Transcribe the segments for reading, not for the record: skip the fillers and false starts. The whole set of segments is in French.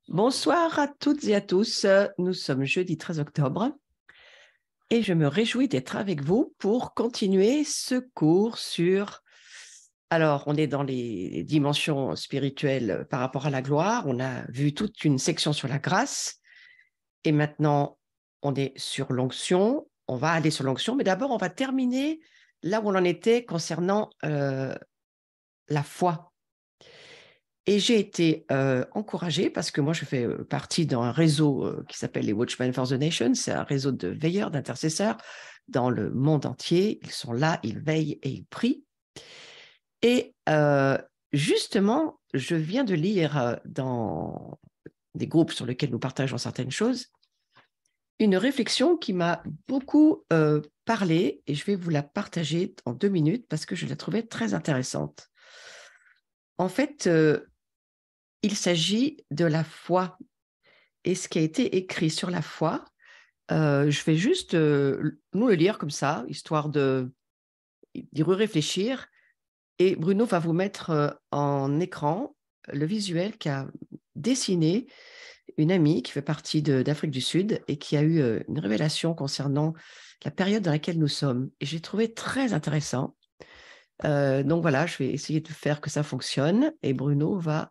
Bonsoir à toutes et à tous. Nous sommes jeudi 13 octobre et je me réjouis d'être avec vous pour continuer ce cours sur... Alors, on est dans les dimensions spirituelles par rapport à la gloire. On a vu toute une section sur la grâce et maintenant, on est sur l'onction. On va aller sur l'onction, mais d'abord, on va terminer là où on en était concernant la foi. Et j'ai été encouragée parce que moi, je fais partie d'un réseau qui s'appelle les Watchmen for the Nation. C'est un réseau de veilleurs, d'intercesseurs dans le monde entier. Ils sont là, ils veillent et ils prient. Et justement, je viens de lire dans des groupes sur lesquels nous partageons certaines choses, une réflexion qui m'a beaucoup parlé et je vais vous la partager en 2 minutes parce que je la trouvais très intéressante. En fait, il s'agit de la foi et ce qui a été écrit sur la foi. Je vais juste nous le lire comme ça, histoire d'y réfléchir. Et Bruno va vous mettre en écran le visuel qu'a dessiné une amie qui fait partie d'Afrique du Sud et qui a eu une révélation concernant la période dans laquelle nous sommes. Et j'ai trouvé très intéressant. Donc voilà, je vais essayer de faire que ça fonctionne et Bruno va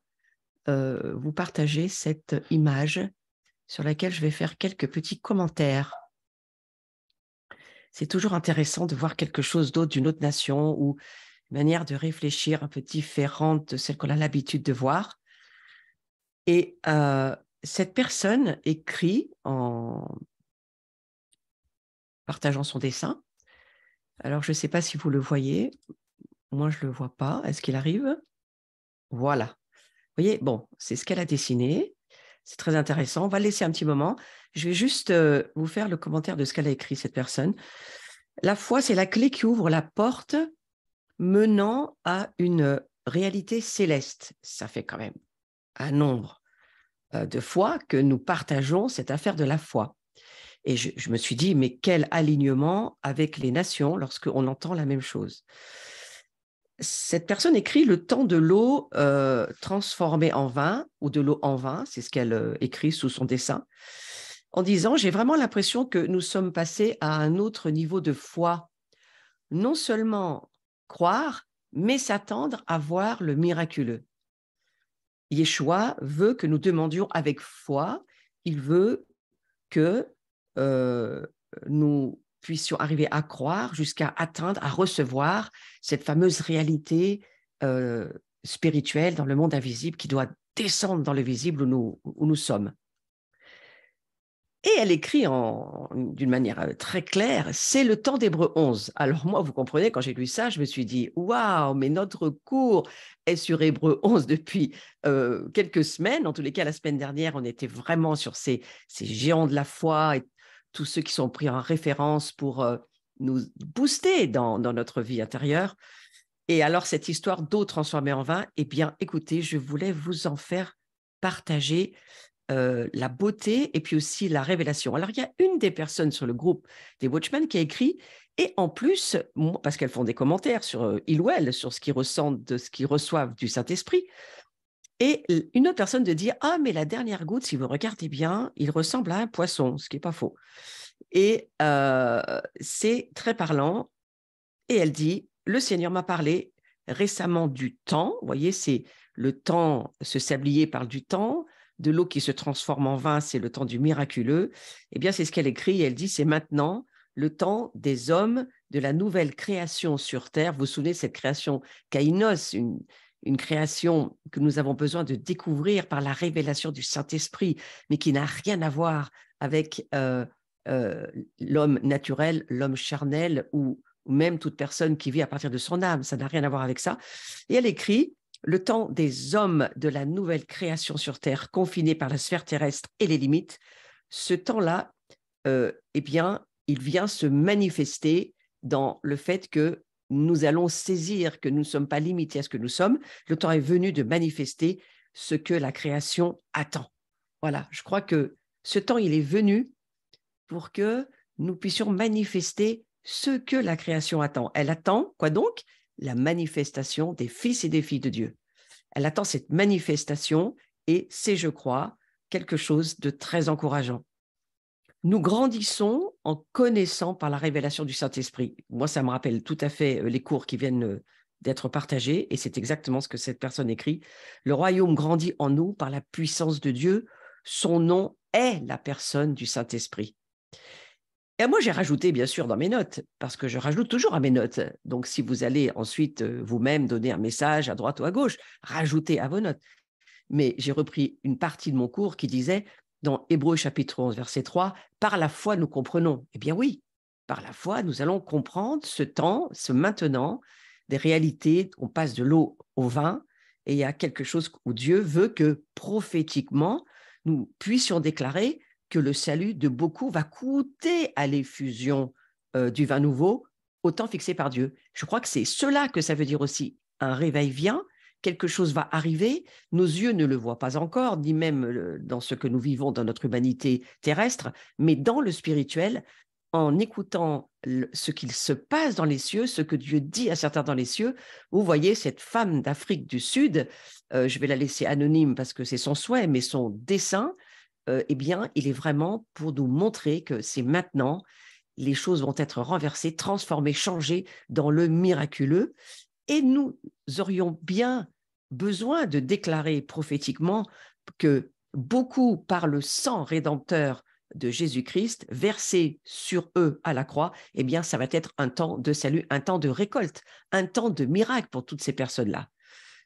vous partager cette image sur laquelle je vais faire quelques petits commentaires. C'est toujours intéressant de voir quelque chose d'autre d'une autre nation ou une manière de réfléchir un peu différente de celle qu'on a l'habitude de voir. Et cette personne écrit en partageant son dessin. Alors, je ne sais pas si vous le voyez. Moi, je ne le vois pas. Est-ce qu'il arrive? Voilà. Vous voyez, bon, c'est ce qu'elle a dessiné. C'est très intéressant. On va laisser un petit moment. Je vais juste vous faire le commentaire de ce qu'elle a écrit, cette personne. La foi, c'est la clé qui ouvre la porte menant à une réalité céleste. Ça fait quand même un nombre de fois que nous partageons cette affaire de la foi. Et je me suis dit, mais quel alignement avec les nations lorsqu'on entend la même chose. Cette personne écrit le temps de l'eau transformée en vin, ou de l'eau en vin, c'est ce qu'elle écrit sous son dessin, en disant, j'ai vraiment l'impression que nous sommes passés à un autre niveau de foi, non seulement croire, mais s'attendre à voir le miraculeux. Yeshua veut que nous demandions avec foi, il veut que nous puissions arriver à croire jusqu'à atteindre, à recevoir cette fameuse réalité spirituelle dans le monde invisible qui doit descendre dans le visible où nous sommes. Et elle écrit d'une manière très claire, c'est le temps d'Hébreux 11. Alors moi, vous comprenez, quand j'ai lu ça, je me suis dit, waouh, mais notre cours est sur Hébreux 11 depuis quelques semaines. En tous les cas, la semaine dernière, on était vraiment sur ces géants de la foi et tous ceux qui sont pris en référence pour nous booster dans notre vie intérieure. Et alors, cette histoire d'eau transformée en vin, eh bien, écoutez, je voulais vous en faire partager la beauté et puis aussi la révélation. Alors, il y a une des personnes sur le groupe des Watchmen qui a écrit, et en plus, parce qu'elles font des commentaires sur il ou elle, sur ce qu'ils ressentent, de ce qu'ils reçoivent du Saint-Esprit, et une autre personne de dire, ah, mais la dernière goutte, si vous regardez bien, il ressemble à un poisson, ce qui n'est pas faux. Et c'est très parlant. Et elle dit, le Seigneur m'a parlé récemment du temps. Vous voyez, c'est le temps, ce sablier parle du temps, de l'eau qui se transforme en vin, c'est le temps du miraculeux. Eh bien, c'est ce qu'elle écrit. Elle dit, c'est maintenant le temps des hommes, de la nouvelle création sur terre. Vous vous souvenez de cette création Kainos, une création que nous avons besoin de découvrir par la révélation du Saint-Esprit, mais qui n'a rien à voir avec l'homme naturel, l'homme charnel ou même toute personne qui vit à partir de son âme. Ça n'a rien à voir avec ça. Et elle écrit, le temps des hommes de la nouvelle création sur Terre, confinés par la sphère terrestre et les limites, ce temps-là, eh bien, il vient se manifester dans le fait que nous allons saisir que nous ne sommes pas limités à ce que nous sommes. Le temps est venu de manifester ce que la création attend. Voilà, je crois que ce temps, il est venu pour que nous puissions manifester ce que la création attend. Elle attend, quoi donc? La manifestation des fils et des filles de Dieu. Elle attend cette manifestation et c'est, je crois, quelque chose de très encourageant. Nous grandissons en connaissant par la révélation du Saint-Esprit. Moi, ça me rappelle tout à fait les cours qui viennent d'être partagés, et c'est exactement ce que cette personne écrit. Le royaume grandit en nous par la puissance de Dieu. Son nom est la personne du Saint-Esprit. Et moi, j'ai rajouté, bien sûr, dans mes notes, parce que je rajoute toujours à mes notes. Donc, si vous allez ensuite vous-même donner un message à droite ou à gauche, rajoutez à vos notes. Mais j'ai repris une partie de mon cours qui disait, dans Hébreux chapitre 11, verset 3, « Par la foi, nous comprenons ». Eh bien oui, par la foi, nous allons comprendre ce temps, ce maintenant, des réalités, on passe de l'eau au vin, et il y a quelque chose où Dieu veut que prophétiquement, nous puissions déclarer que le salut de beaucoup va coûter à l'effusion du vin nouveau, au temps fixé par Dieu. Je crois que c'est cela que ça veut dire aussi. Un réveil vient, quelque chose va arriver, nos yeux ne le voient pas encore, ni même dans ce que nous vivons dans notre humanité terrestre, mais dans le spirituel, en écoutant ce qu'il se passe dans les cieux, ce que Dieu dit à certains dans les cieux. Vous voyez cette femme d'Afrique du Sud, je vais la laisser anonyme parce que c'est son souhait, mais son dessin, eh bien, il est vraiment pour nous montrer que c'est maintenant, les choses vont être renversées, transformées, changées dans le miraculeux. Et nous aurions bien besoin de déclarer prophétiquement que beaucoup, par le sang rédempteur de Jésus-Christ, versé sur eux à la croix, eh bien, ça va être un temps de salut, un temps de récolte, un temps de miracle pour toutes ces personnes-là.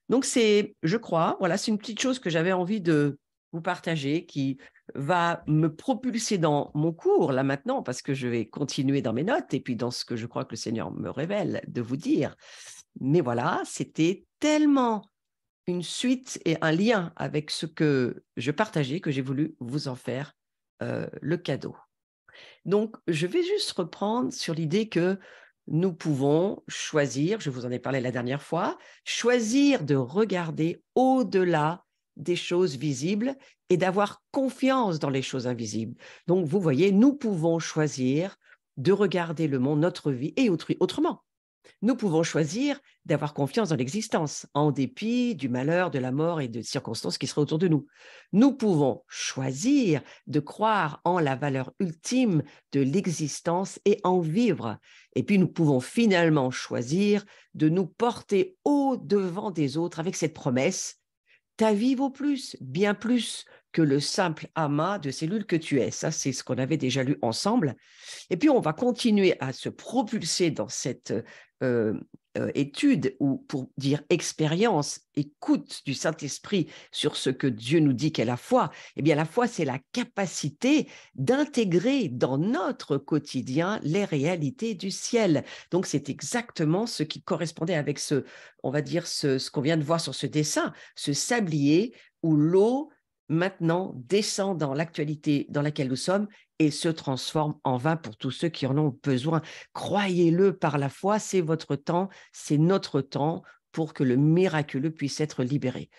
Donc, c'est, je crois, voilà, c'est une petite chose que j'avais envie de vous partager qui va me propulser dans mon cours là maintenant, parce que je vais continuer dans mes notes et puis dans ce que je crois que le Seigneur me révèle de vous dire. Mais voilà, c'était tellement une suite et un lien avec ce que je partageais que j'ai voulu vous en faire le cadeau. Donc, je vais juste reprendre sur l'idée que nous pouvons choisir, je vous en ai parlé la dernière fois, choisir de regarder au-delà des choses visibles et d'avoir confiance dans les choses invisibles. Donc, vous voyez, nous pouvons choisir de regarder le monde, notre vie et autrement. Nous pouvons choisir d'avoir confiance dans l'existence, en dépit du malheur, de la mort et de circonstances qui seraient autour de nous. Nous pouvons choisir de croire en la valeur ultime de l'existence et en vivre. Et puis, nous pouvons finalement choisir de nous porter au-devant des autres avec cette promesse: ta vie vaut plus, bien plus que le simple amas de cellules que tu es. Ça, c'est ce qu'on avait déjà lu ensemble. Et puis, on va continuer à se propulser dans cette étude, ou pour dire expérience, écoute du Saint-Esprit sur ce que Dieu nous dit qu'est la foi. Eh bien, la foi, c'est la capacité d'intégrer dans notre quotidien les réalités du ciel. Donc, c'est exactement ce qui correspondait avec ce, on va dire, ce qu'on vient de voir sur ce dessin, ce sablier où l'eau maintenant descend dans l'actualité dans laquelle nous sommes et se transforme en vin pour tous ceux qui en ont besoin. Croyez-le par la foi, c'est votre temps, c'est notre temps pour que le miraculeux puisse être libéré.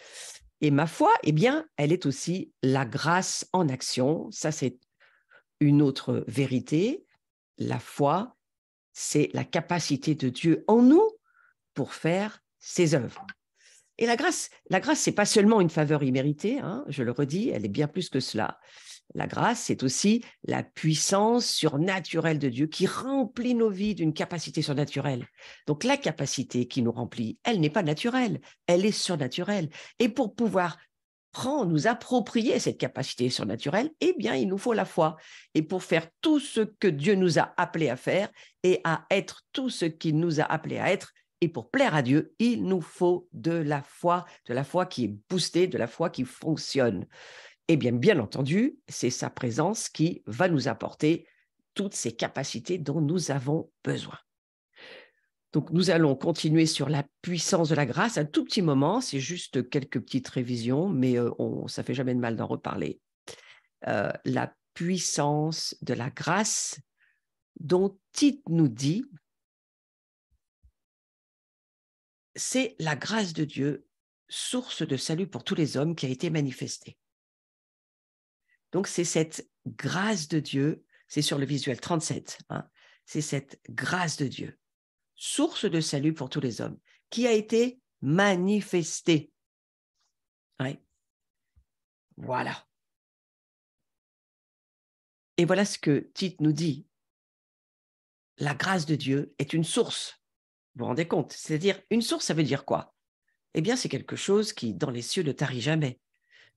Et ma foi, eh bien, elle est aussi la grâce en action. Ça, c'est une autre vérité. La foi, c'est la capacité de Dieu en nous pour faire ses œuvres. Et la grâce, c'est pas seulement une faveur imméritée, hein, je le redis, elle est bien plus que cela. La grâce, c'est aussi la puissance surnaturelle de Dieu qui remplit nos vies d'une capacité surnaturelle. Donc la capacité qui nous remplit, elle n'est pas naturelle, elle est surnaturelle. Et pour pouvoir nous approprier cette capacité surnaturelle, eh bien, il nous faut la foi. Et pour faire tout ce que Dieu nous a appelés à faire et à être tout ce qu'il nous a appelés à être, et pour plaire à Dieu, il nous faut de la foi qui est boostée, de la foi qui fonctionne. Eh bien, bien entendu, c'est sa présence qui va nous apporter toutes ces capacités dont nous avons besoin. Donc, nous allons continuer sur la puissance de la grâce un tout petit moment. C'est juste quelques petites révisions, mais ça ne fait jamais de mal d'en reparler. La puissance de la grâce dont Tite nous dit, c'est la grâce de Dieu, source de salut pour tous les hommes, qui a été manifestée. Donc, c'est cette grâce de Dieu, c'est sur le visuel 37, hein, c'est cette grâce de Dieu, source de salut pour tous les hommes, qui a été manifestée. Ouais. Voilà. Et voilà ce que Tite nous dit. La grâce de Dieu est une source. Vous vous rendez compte? C'est-à-dire, une source, ça veut dire quoi? Eh bien, c'est quelque chose qui, dans les cieux, ne tarit jamais.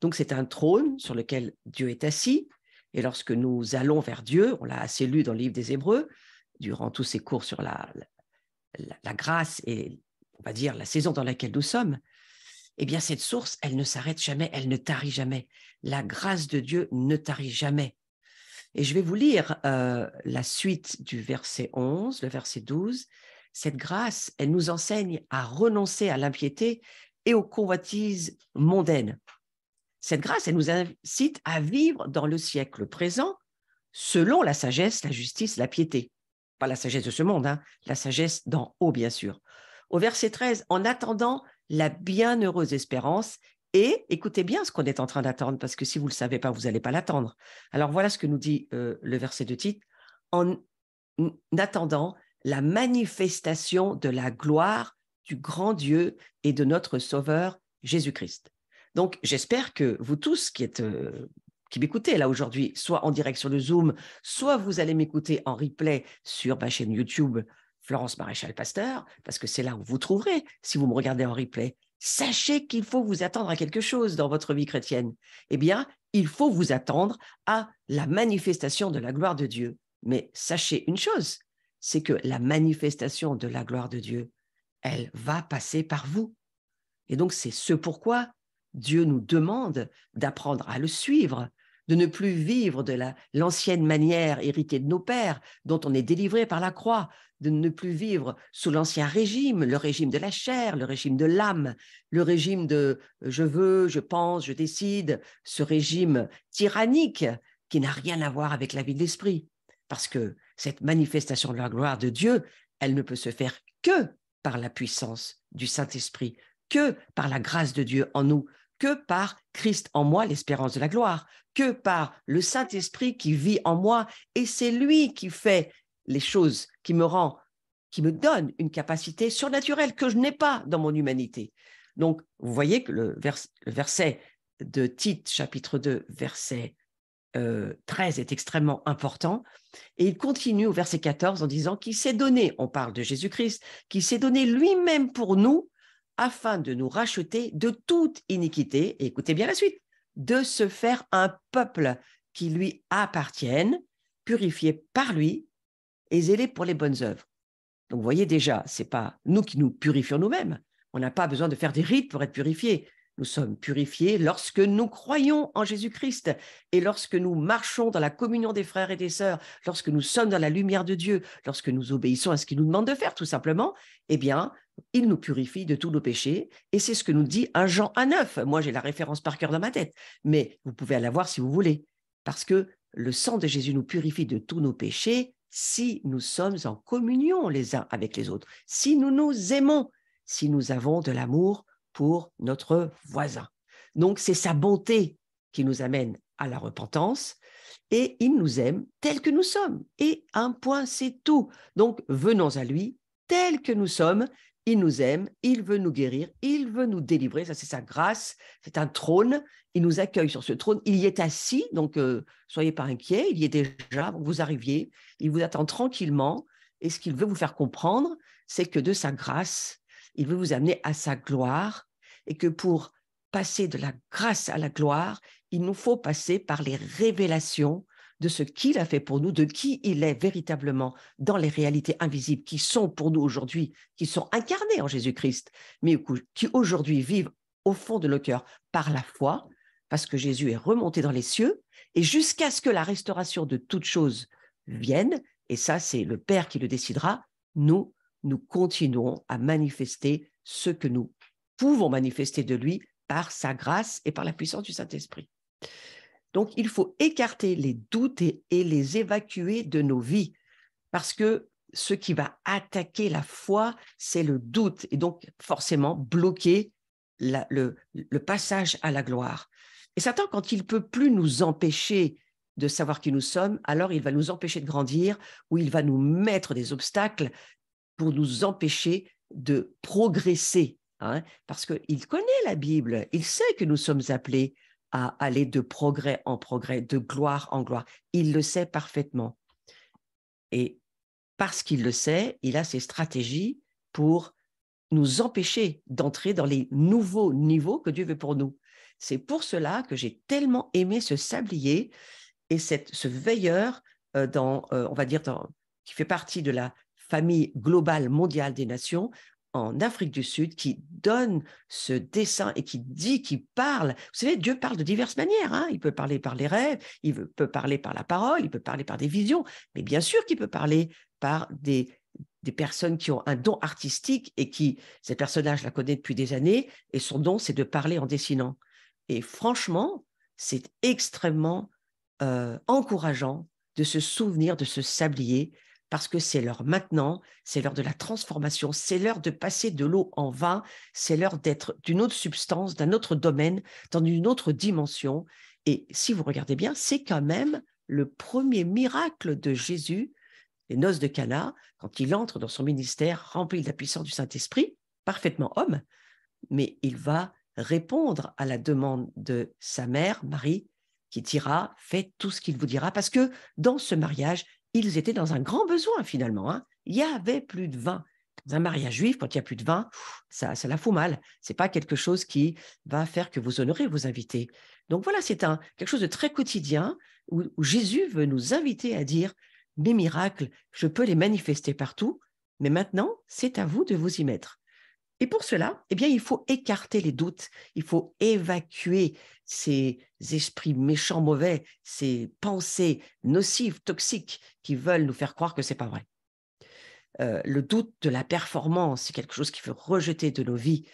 Donc, c'est un trône sur lequel Dieu est assis. Et lorsque nous allons vers Dieu, on l'a assez lu dans le livre des Hébreux, durant tous ces cours sur la grâce et, on va dire, la saison dans laquelle nous sommes, eh bien, cette source, elle ne s'arrête jamais, elle ne tarit jamais. La grâce de Dieu ne tarit jamais. Et je vais vous lire la suite du verset 11, le verset 12. Cette grâce, elle nous enseigne à renoncer à l'impiété et aux convoitises mondaines. Cette grâce, elle nous incite à vivre dans le siècle présent selon la sagesse, la justice, la piété. Pas la sagesse de ce monde, hein, la sagesse d'en haut, bien sûr. Au verset 13, en attendant la bienheureuse espérance, et écoutez bien ce qu'on est en train d'attendre, parce que si vous ne le savez pas, vous n'allez pas l'attendre. Alors voilà ce que nous dit le verset de Tite, en attendant la manifestation de la gloire du grand Dieu et de notre Sauveur Jésus-Christ. Donc, j'espère que vous tous qui m'écoutez là aujourd'hui, soit en direct sur le Zoom, soit vous allez m'écouter en replay sur ma chaîne YouTube Florence Maréchal Pasteur, parce que c'est là où vous trouverez si vous me regardez en replay. Sachez qu'il faut vous attendre à quelque chose dans votre vie chrétienne. Eh bien, il faut vous attendre à la manifestation de la gloire de Dieu. Mais sachez une chose, c'est que la manifestation de la gloire de Dieu, elle va passer par vous. Et donc, c'est ce pourquoi Dieu nous demande d'apprendre à le suivre, de ne plus vivre de l'ancienne manière héritée de nos pères, dont on est délivré par la croix, de ne plus vivre sous l'ancien régime, le régime de la chair, le régime de l'âme, le régime de je veux, je pense, je décide, ce régime tyrannique qui n'a rien à voir avec la vie de l'esprit. Parce que cette manifestation de la gloire de Dieu, elle ne peut se faire que par la puissance du Saint-Esprit, que par la grâce de Dieu en nous, que par Christ en moi, l'espérance de la gloire, que par le Saint-Esprit qui vit en moi, et c'est lui qui fait les choses, qui me donne une capacité surnaturelle que je n'ai pas dans mon humanité. Donc, vous voyez que le verset de Tite, chapitre 2, verset 13 est extrêmement important. Et il continue au verset 14 en disant qu'il s'est donné, on parle de Jésus-Christ, qu'il s'est donné lui-même pour nous afin de nous racheter de toute iniquité, et écoutez bien la suite, de se faire un peuple qui lui appartienne, purifié par lui et zélé pour les bonnes œuvres. Donc vous voyez déjà, ce n'est pas nous qui nous purifions nous-mêmes, on n'a pas besoin de faire des rites pour être purifiés. Nous sommes purifiés lorsque nous croyons en Jésus-Christ et lorsque nous marchons dans la communion des frères et des sœurs, lorsque nous sommes dans la lumière de Dieu, lorsque nous obéissons à ce qu'il nous demande de faire tout simplement, eh bien, il nous purifie de tous nos péchés et c'est ce que nous dit 1 Jean 1,9. Moi, j'ai la référence par cœur dans ma tête, mais vous pouvez la voir si vous voulez, parce que le sang de Jésus nous purifie de tous nos péchés si nous sommes en communion les uns avec les autres, si nous nous aimons, si nous avons de l'amour pour notre voisin. Donc, c'est sa bonté qui nous amène à la repentance et il nous aime tels que nous sommes. Et un point, c'est tout. Donc, venons à lui tels que nous sommes. Il nous aime, il veut nous guérir, il veut nous délivrer. Ça, c'est sa grâce. C'est un trône. Il nous accueille sur ce trône. Il y est assis, donc soyez pas inquiets. Il y est déjà, vous arriviez. Il vous attend tranquillement. Et ce qu'il veut vous faire comprendre, c'est que de sa grâce, il veut vous amener à sa gloire et que pour passer de la grâce à la gloire, il nous faut passer par les révélations de ce qu'il a fait pour nous, de qui il est véritablement dans les réalités invisibles qui sont pour nous aujourd'hui, qui sont incarnées en Jésus-Christ, mais qui aujourd'hui vivent au fond de nos cœurs par la foi, parce que Jésus est remonté dans les cieux, et jusqu'à ce que la restauration de toutes choses vienne, et ça c'est le Père qui le décidera, nous continuons à manifester ce que nous pouvons manifester de lui par sa grâce et par la puissance du Saint-Esprit. Donc, il faut écarter les doutes et les évacuer de nos vies, parce que ce qui va attaquer la foi, c'est le doute, et donc forcément bloquer le passage à la gloire. Et Satan, quand il ne peut plus nous empêcher de savoir qui nous sommes, alors il va nous empêcher de grandir, ou il va nous mettre des obstacles pour nous empêcher de progresser, hein, parce qu'il connaît la Bible, il sait que nous sommes appelés à aller de progrès en progrès, de gloire en gloire. Il le sait parfaitement. Et parce qu'il le sait, il a ses stratégies pour nous empêcher d'entrer dans les nouveaux niveaux que Dieu veut pour nous. C'est pour cela que j'ai tellement aimé ce sablier et ce veilleur on va dire, qui fait partie de la famille globale mondiale des nations en Afrique du Sud, qui donne ce dessin et qui parle. Vous savez, Dieu parle de diverses manières. Hein. Il peut parler par les rêves, peut parler par la parole, il peut parler par des visions, mais bien sûr qu'il peut parler par des personnes qui ont un don artistique et ces personnages la connaissent depuis des années et son don, c'est de parler en dessinant. Et franchement, c'est extrêmement encourageant de se souvenir de ce sablier parce que c'est l'heure maintenant, c'est l'heure de la transformation, c'est l'heure de passer de l'eau en vin, c'est l'heure d'être d'une autre substance, d'un autre domaine, dans une autre dimension. Et si vous regardez bien, c'est quand même le premier miracle de Jésus, les noces de Cana, quand il entre dans son ministère rempli de la puissance du Saint-Esprit, parfaitement homme, mais il va répondre à la demande de sa mère, Marie, qui dira, faites tout ce qu'il vous dira, parce que dans ce mariage, ils étaient dans un grand besoin finalement. Hein. Il y avait plus de vin. Dans un mariage juif, quand il y a plus de vin, ça la fout mal. C'est pas quelque chose qui va faire que vous honorez vos invités. Donc voilà, c'est quelque chose de très quotidien où Jésus veut nous inviter à dire, mes miracles, je peux les manifester partout, mais maintenant, c'est à vous de vous y mettre. Et pour cela, eh bien, il faut écarter les doutes, il faut évacuer ces esprits méchants, mauvais, ces pensées nocives, toxiques, qui veulent nous faire croire que ce n'est pas vrai. Le doute de la performance, c'est quelque chose qu'il faut rejeter de nos vies.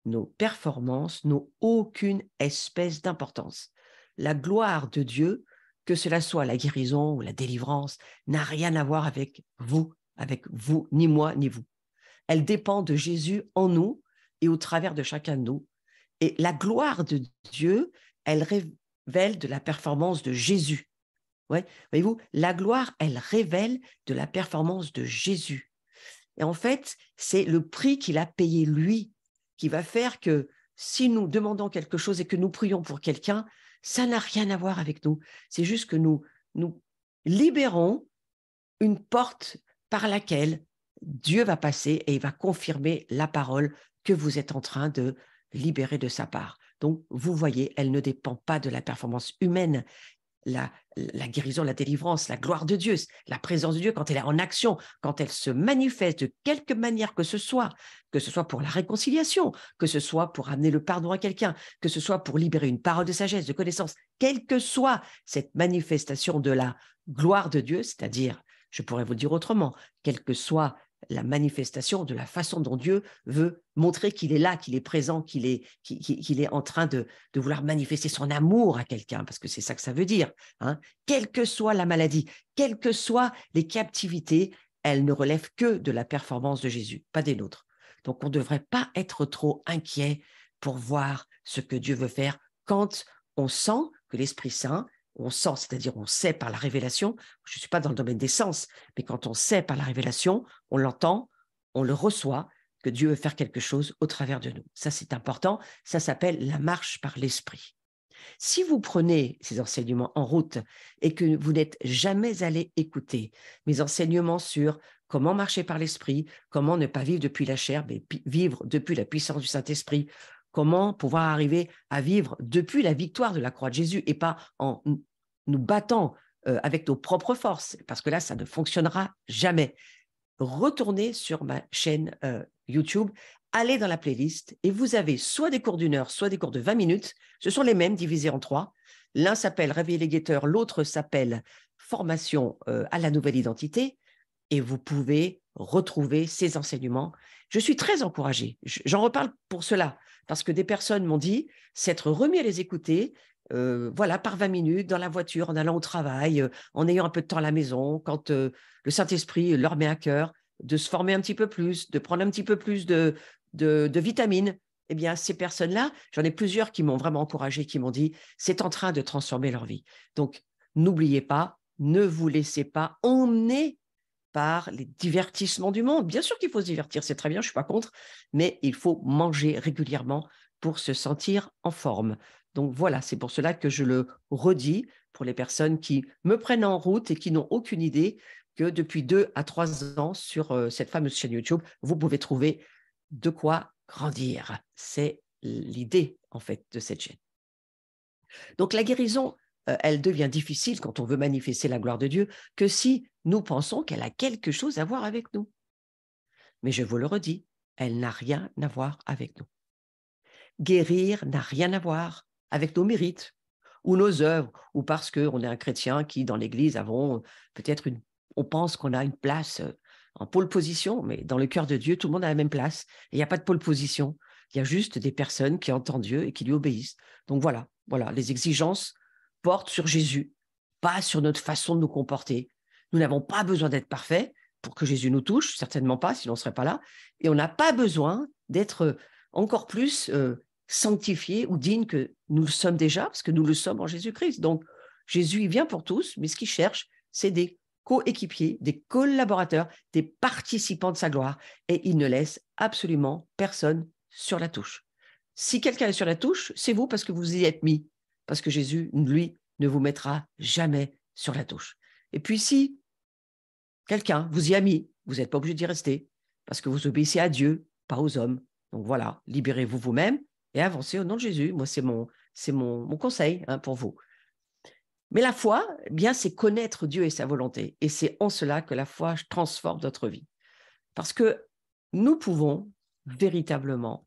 Nos performances n'ont aucune espèce d'importance. La gloire de Dieu, que cela soit la guérison ou la délivrance, n'a rien à voir avec vous, ni moi, ni vous. Elle dépend de Jésus en nous et au travers de chacun de nous. Et la gloire de Dieu, elle révèle de la performance de Jésus. Ouais. Voyez-vous, la gloire, elle révèle de la performance de Jésus. Et en fait, c'est le prix qu'il a payé lui qui va faire que si nous demandons quelque chose et que nous prions pour quelqu'un, ça n'a rien à voir avec nous. C'est juste que nous libérons une porte par laquelle Dieu va passer et il va confirmer la parole que vous êtes en train de libérer de sa part. Donc, vous voyez, elle ne dépend pas de la performance humaine. La guérison, la délivrance, la gloire de Dieu, la présence de Dieu, quand elle est en action, quand elle se manifeste de quelque manière que ce soit pour la réconciliation, que ce soit pour amener le pardon à quelqu'un, que ce soit pour libérer une parole de sagesse, de connaissance, quelle que soit cette manifestation de la gloire de Dieu, c'est-à-dire, je pourrais vous le dire autrement, quelle que soit la manifestation de la façon dont Dieu veut montrer qu'il est là, qu'il est présent, qu'il est en train de vouloir manifester son amour à quelqu'un, parce que c'est ça que ça veut dire. Hein. Quelle que soit la maladie, quelles que soient les captivités, elles ne relèvent que de la performance de Jésus, pas des nôtres. Donc, on ne devrait pas être trop inquiet pour voir ce que Dieu veut faire quand on sent que l'Esprit Saint, on sent, c'est-à-dire on sait par la révélation, je ne suis pas dans le domaine des sens, mais quand on sait par la révélation, on l'entend, on le reçoit, que Dieu veut faire quelque chose au travers de nous. Ça, c'est important. Ça s'appelle la marche par l'Esprit. Si vous prenez ces enseignements en route et que vous n'êtes jamais allé écouter mes enseignements sur comment marcher par l'Esprit, comment ne pas vivre depuis la chair, mais vivre depuis la puissance du Saint-Esprit, comment pouvoir arriver à vivre depuis la victoire de la croix de Jésus et pas en nous battant avec nos propres forces, parce que là, ça ne fonctionnera jamais. Retournez sur ma chaîne YouTube, allez dans la playlist et vous avez soit des cours d'1 heure, soit des cours de 20 minutes. Ce sont les mêmes divisés en 3. L'un s'appelle Réveiller les guetteurs, l'autre s'appelle Formation à la nouvelle identité et vous pouvez retrouver ces enseignements. Je suis très encouragée. J'en reparle pour cela parce que des personnes m'ont dit s'être remis à les écouter voilà, par 20 minutes, dans la voiture, en allant au travail, en ayant un peu de temps à la maison, quand le Saint-Esprit leur met à cœur de se former un petit peu plus, de prendre un petit peu plus de vitamines. Eh bien, ces personnes-là, j'en ai plusieurs qui m'ont vraiment encouragé, qui m'ont dit, c'est en train de transformer leur vie. Donc, n'oubliez pas, ne vous laissez pas emmener par les divertissements du monde. Bien sûr qu'il faut se divertir, c'est très bien, je ne suis pas contre, mais il faut manger régulièrement pour se sentir en forme. Donc voilà, c'est pour cela que je le redis pour les personnes qui me prennent en route et qui n'ont aucune idée que depuis 2 à 3 ans sur cette fameuse chaîne YouTube, vous pouvez trouver de quoi grandir. C'est l'idée, en fait, de cette chaîne. Donc la guérison, elle devient difficile quand on veut manifester la gloire de Dieu que si nous pensons qu'elle a quelque chose à voir avec nous. Mais je vous le redis, elle n'a rien à voir avec nous. Guérir n'a rien à voir avec nos mérites ou nos œuvres, ou parce qu'on est un chrétien qui, dans l'Église, avons peut-être on pense qu'on a une place en pole position, mais dans le cœur de Dieu, tout le monde a la même place. Il n'y a pas de pole position. Il y a juste des personnes qui entendent Dieu et qui lui obéissent. Donc voilà, les exigences portent sur Jésus, pas sur notre façon de nous comporter. Nous n'avons pas besoin d'être parfaits pour que Jésus nous touche, certainement pas, sinon on ne serait pas là. Et on n'a pas besoin d'être encore plus sanctifiés ou dignes que nous le sommes déjà, parce que nous le sommes en Jésus-Christ. Donc, Jésus, il vient pour tous, mais ce qu'il cherche, c'est des coéquipiers, des collaborateurs, des participants de sa gloire, et il ne laisse absolument personne sur la touche. Si quelqu'un est sur la touche, c'est vous parce que vous y êtes mis, parce que Jésus, lui, ne vous mettra jamais sur la touche. Et puis si quelqu'un vous y a mis, vous n'êtes pas obligé d'y rester, parce que vous obéissez à Dieu, pas aux hommes. Donc voilà, libérez-vous vous-même et avancez au nom de Jésus. Moi, c'est mon conseil pour vous. Mais la foi, eh bien, c'est connaître Dieu et sa volonté. Et c'est en cela que la foi transforme notre vie. Parce que nous pouvons véritablement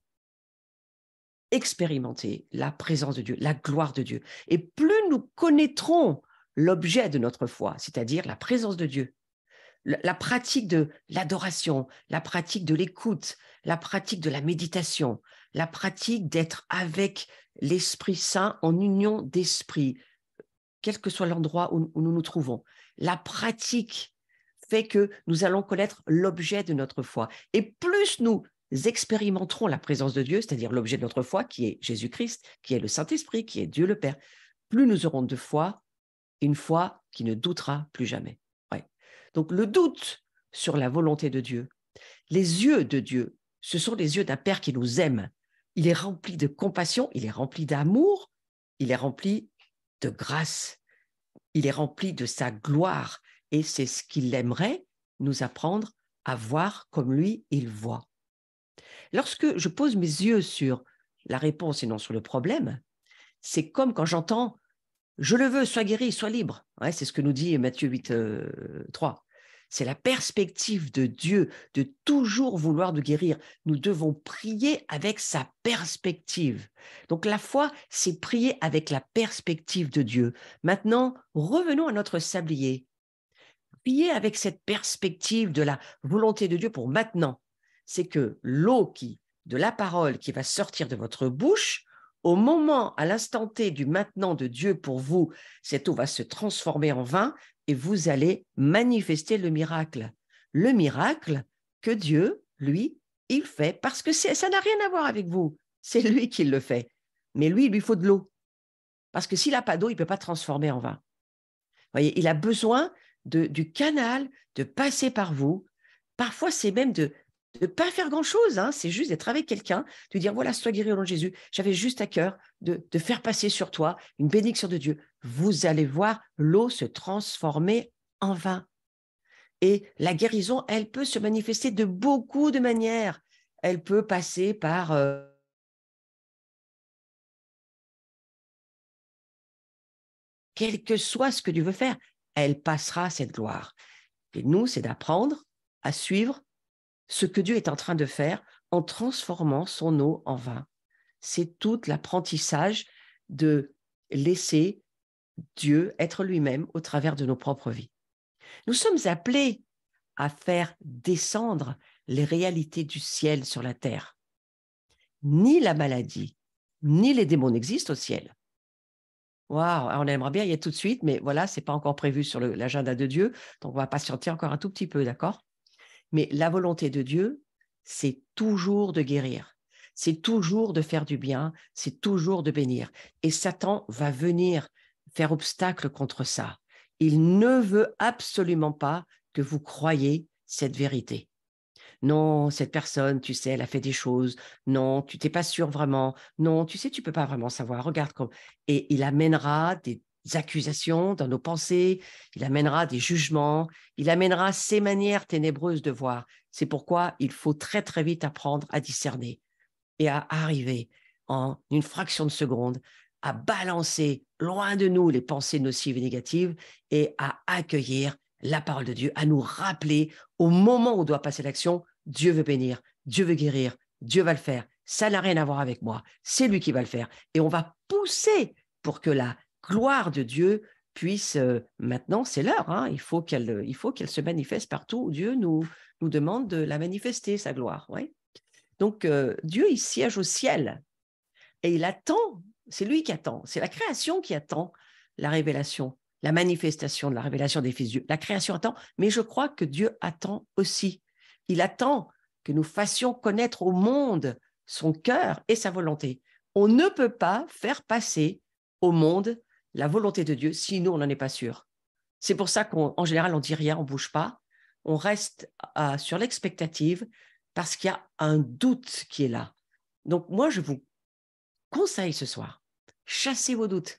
expérimenter la présence de Dieu, la gloire de Dieu. Et plus nous connaîtrons l'objet de notre foi, c'est-à-dire la présence de Dieu, la pratique de l'adoration, la pratique de l'écoute, la pratique de la méditation, la pratique d'être avec l'Esprit Saint en union d'esprit, quel que soit l'endroit où nous nous trouvons. La pratique fait que nous allons connaître l'objet de notre foi. Et plus nous expérimenterons la présence de Dieu, c'est-à-dire l'objet de notre foi, qui est Jésus-Christ, qui est le Saint-Esprit, qui est Dieu le Père, plus nous aurons de foi, une foi qui ne doutera plus jamais. Ouais. Donc le doute sur la volonté de Dieu, les yeux de Dieu, ce sont les yeux d'un Père qui nous aime. Il est rempli de compassion, il est rempli d'amour, il est rempli de grâce, il est rempli de sa gloire et c'est ce qu'il aimerait nous apprendre à voir comme lui, il voit. Lorsque je pose mes yeux sur la réponse et non sur le problème, c'est comme quand j'entends « je le veux, sois guéri, sois libre ». Ouais, c'est ce que nous dit Matthieu 8, 3. C'est la perspective de Dieu de toujours vouloir nous guérir. Nous devons prier avec sa perspective. Donc la foi, c'est prier avec la perspective de Dieu. Maintenant, revenons à notre sablier. Prier avec cette perspective de la volonté de Dieu pour maintenant. C'est que l'eau de la parole qui va sortir de votre bouche, au moment, à l'instant T du maintenant de Dieu pour vous, cette eau va se transformer en vin et vous allez manifester le miracle. Le miracle que Dieu, lui, il fait parce que ça n'a rien à voir avec vous. C'est lui qui le fait. Mais lui, il lui faut de l'eau. Parce que s'il n'a pas d'eau, il ne peut pas transformer en vin. Vous voyez, il a besoin du canal, de passer par vous. Parfois, c'est même de ne pas faire grand-chose, c'est juste d'être avec quelqu'un, de dire, voilà, sois guéri au nom de Jésus. J'avais juste à cœur de faire passer sur toi une bénédiction de Dieu. Vous allez voir l'eau se transformer en vin. Et la guérison, elle peut se manifester de beaucoup de manières. Elle peut passer par quel que soit ce que Dieu veut faire, elle passera cette gloire. Et nous, c'est d'apprendre à suivre ce que Dieu est en train de faire en transformant son eau en vin. C'est tout l'apprentissage de laisser Dieu être lui-même au travers de nos propres vies. Nous sommes appelés à faire descendre les réalités du ciel sur la terre. Ni la maladie, ni les démons n'existent au ciel. Waouh, on aimerait bien y être tout de suite, mais voilà, ce n'est pas encore prévu sur l'agenda de Dieu, donc on va patienter encore un tout petit peu, d'accord? Mais la volonté de Dieu, c'est toujours de guérir, c'est toujours de faire du bien, c'est toujours de bénir. Et Satan va venir faire obstacle contre ça. Il ne veut absolument pas que vous croyiez cette vérité. Non, cette personne, tu sais, elle a fait des choses. Non, tu t'es pas sûr vraiment. Non, tu sais, tu peux pas vraiment savoir. Regarde comme. Et il amènera des accusations dans nos pensées. Il amènera des jugements. Il amènera ces manières ténébreuses de voir. C'est pourquoi il faut très, très vite apprendre à discerner et à arriver en une fraction de seconde à balancer loin de nous les pensées nocives et négatives et à accueillir la parole de Dieu, à nous rappeler au moment où on doit passer l'action, Dieu veut bénir, Dieu veut guérir, Dieu va le faire. Ça n'a rien à voir avec moi, c'est lui qui va le faire. Et on va pousser pour que la gloire de Dieu puisse, maintenant, c'est l'heure, hein, il faut qu'elle se manifeste partout où Dieu nous demande de la manifester, sa gloire. Ouais. Donc, Dieu, il siège au ciel et il attend, c'est lui qui attend, c'est la création qui attend la révélation, la manifestation de la révélation des fils de Dieu. La création attend, mais je crois que Dieu attend aussi. Il attend que nous fassions connaître au monde son cœur et sa volonté. On ne peut pas faire passer au monde la volonté de Dieu si nous, on n'en est pas sûr. C'est pour ça qu'en général, on dit rien, on ne bouge pas, on reste sur l'expectative parce qu'il y a un doute qui est là. Donc moi, je vous conseille ce soir, chassez vos doutes.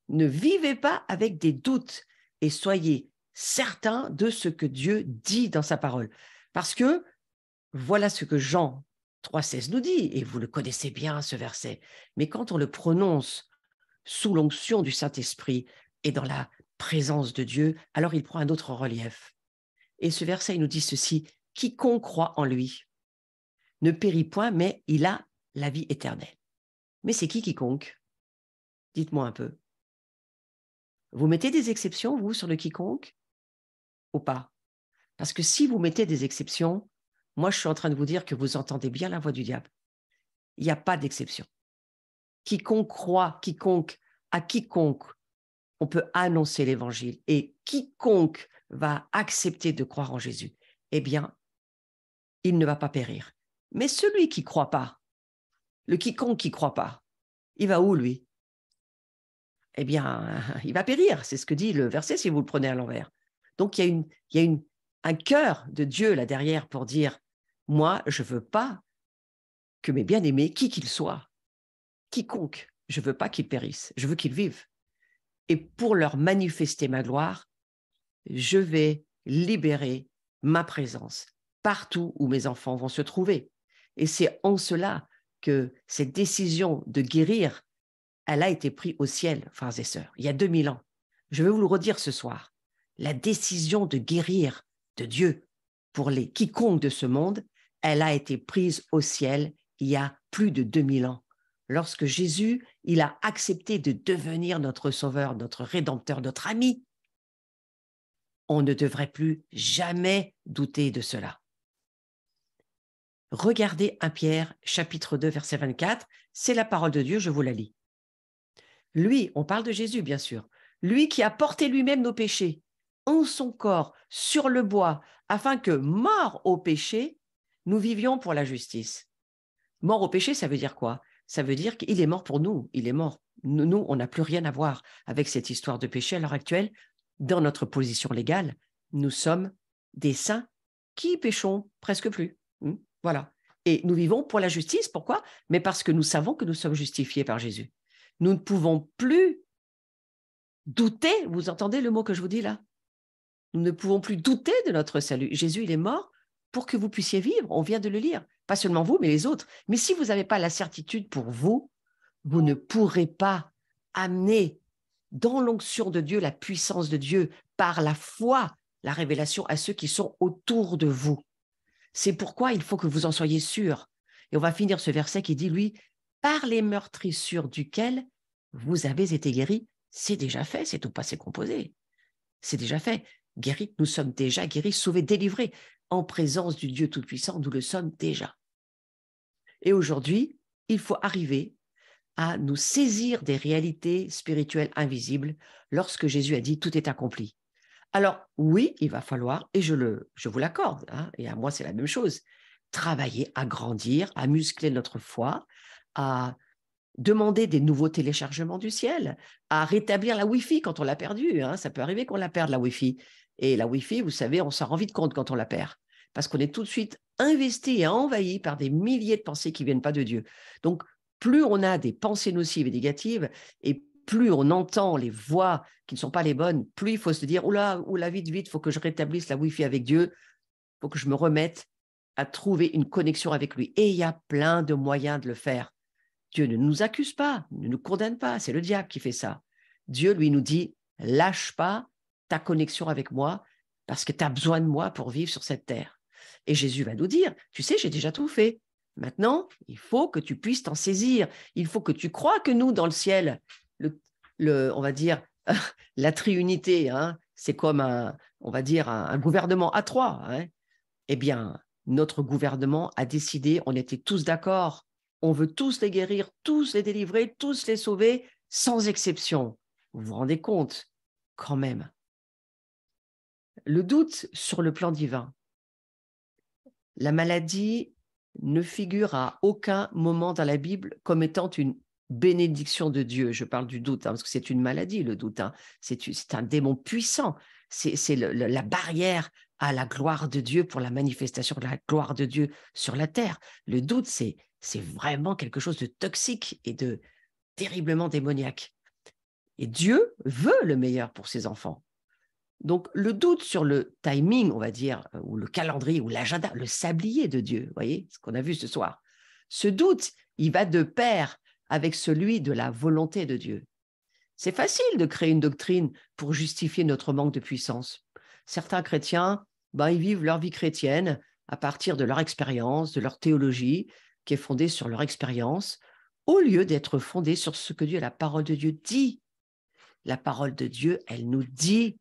Ne vivez pas avec des doutes et soyez certains de ce que Dieu dit dans sa parole. Parce que voilà ce que Jean 3,16 nous dit, et vous le connaissez bien, ce verset. Mais quand on le prononce sous l'onction du Saint-Esprit et dans la présence de Dieu, alors il prend un autre relief. Et ce verset, il nous dit ceci, « Quiconque croit en lui ne périt point, mais il a la vie éternelle. » Mais c'est qui quiconque? Dites-moi un peu. Vous mettez des exceptions, vous, sur le quiconque ou pas? Parce que si vous mettez des exceptions, moi, je suis en train de vous dire que vous entendez bien la voix du diable. Il n'y a pas d'exception. Quiconque croit, à quiconque, on peut annoncer l'évangile. Et quiconque va accepter de croire en Jésus, eh bien, il ne va pas périr. Mais celui qui ne croit pas, le quiconque qui ne croit pas, il va où, lui? Eh bien, il va périr. C'est ce que dit le verset si vous le prenez à l'envers. Donc, il y a un cœur de Dieu là derrière pour dire, moi, je ne veux pas que mes bien-aimés, qui qu'ils soient, quiconque, je ne veux pas qu'ils périssent, je veux qu'ils vivent. Et pour leur manifester ma gloire, je vais libérer ma présence partout où mes enfants vont se trouver. Et c'est en cela que cette décision de guérir, elle a été prise au ciel, frères et sœurs, il y a 2000 ans. Je vais vous le redire ce soir. La décision de guérir de Dieu pour les quiconques de ce monde, elle a été prise au ciel il y a plus de 2000 ans. Lorsque Jésus, il a accepté de devenir notre sauveur, notre rédempteur, notre ami, on ne devrait plus jamais douter de cela. Regardez 1 Pierre, chapitre 2, verset 24, c'est la parole de Dieu, je vous la lis. Lui, on parle de Jésus, bien sûr, lui qui a porté lui-même nos péchés en son corps sur le bois, afin que, mort au péché, nous vivions pour la justice. Mort au péché, ça veut dire quoi? Ça veut dire qu'il est mort pour nous, il est mort. Nous, on n'a plus rien à voir avec cette histoire de péché à l'heure actuelle. Dans notre position légale, nous sommes des saints qui péchons presque plus. Voilà. Et nous vivons pour la justice. Pourquoi? Mais parce que nous savons que nous sommes justifiés par Jésus. Nous ne pouvons plus douter. Vous entendez le mot que je vous dis là? Nous ne pouvons plus douter de notre salut. Jésus, il est mort pour que vous puissiez vivre. On vient de le lire. Pas seulement vous, mais les autres. Mais si vous n'avez pas la certitude pour vous, vous ne pourrez pas amener dans l'onction de Dieu, la puissance de Dieu, par la foi, la révélation à ceux qui sont autour de vous. C'est pourquoi il faut que vous en soyez sûrs. Et on va finir ce verset qui dit, lui, par les meurtrissures duquel vous avez été guéris, c'est déjà fait, c'est au passé composé. C'est déjà fait. Guéris, nous sommes déjà guéris, sauvés, délivrés. En présence du Dieu Tout-Puissant, nous le sommes déjà. Et aujourd'hui, il faut arriver à nous saisir des réalités spirituelles invisibles lorsque Jésus a dit « tout est accompli ». Alors oui, il va falloir, et je vous l'accorde, hein, et à moi c'est la même chose, travailler à grandir, à muscler notre foi, à demander des nouveaux téléchargements du ciel, à rétablir la Wi-Fi quand on l'a perdue. Hein, ça peut arriver qu'on la perde, la Wi-Fi. Et la Wi-Fi, vous savez, on s'en rend vite compte quand on la perd. parce qu'on est tout de suite investi et envahi par des milliers de pensées qui ne viennent pas de Dieu. Donc, plus on a des pensées nocives et négatives, et plus on entend les voix qui ne sont pas les bonnes, plus il faut se dire, oula, vite, il faut que je rétablisse la Wi-Fi avec Dieu, il faut que je me remette à trouver une connexion avec lui. Et il y a plein de moyens de le faire. Dieu ne nous accuse pas, ne nous condamne pas, c'est le diable qui fait ça. Dieu, lui, nous dit, lâche pas ta connexion avec moi parce que tu as besoin de moi pour vivre sur cette terre. Et Jésus va nous dire, tu sais, j'ai déjà tout fait. Maintenant, il faut que tu puisses t'en saisir. Il faut que tu crois que nous, dans le ciel, on va dire, la triunité, hein, c'est comme on va dire, un gouvernement à trois. Hein. Eh bien, notre gouvernement a décidé, on était tous d'accord, on veut tous les guérir, tous les délivrer, tous les sauver, sans exception. Vous vous rendez compte, quand même. Le doute sur le plan divin. La maladie ne figure à aucun moment dans la Bible comme étant une bénédiction de Dieu. Je parle du doute, hein, parce que c'est une maladie, le doute. Hein. C'est un démon puissant. C'est la barrière à la gloire de Dieu pour la manifestation de la gloire de Dieu sur la terre. Le doute, c'est vraiment quelque chose de toxique et de terriblement démoniaque. Et Dieu veut le meilleur pour ses enfants. Donc, le doute sur le timing, on va dire, ou le calendrier, ou l'agenda, le sablier de Dieu, vous voyez, ce qu'on a vu ce soir. Ce doute, il va de pair avec celui de la volonté de Dieu. C'est facile de créer une doctrine pour justifier notre manque de puissance. Certains chrétiens, ils vivent leur vie chrétienne à partir de leur expérience, de leur théologie, qui est fondée sur leur expérience, au lieu d'être fondée sur ce que Dieu, la parole de Dieu dit. La parole de Dieu, elle nous dit,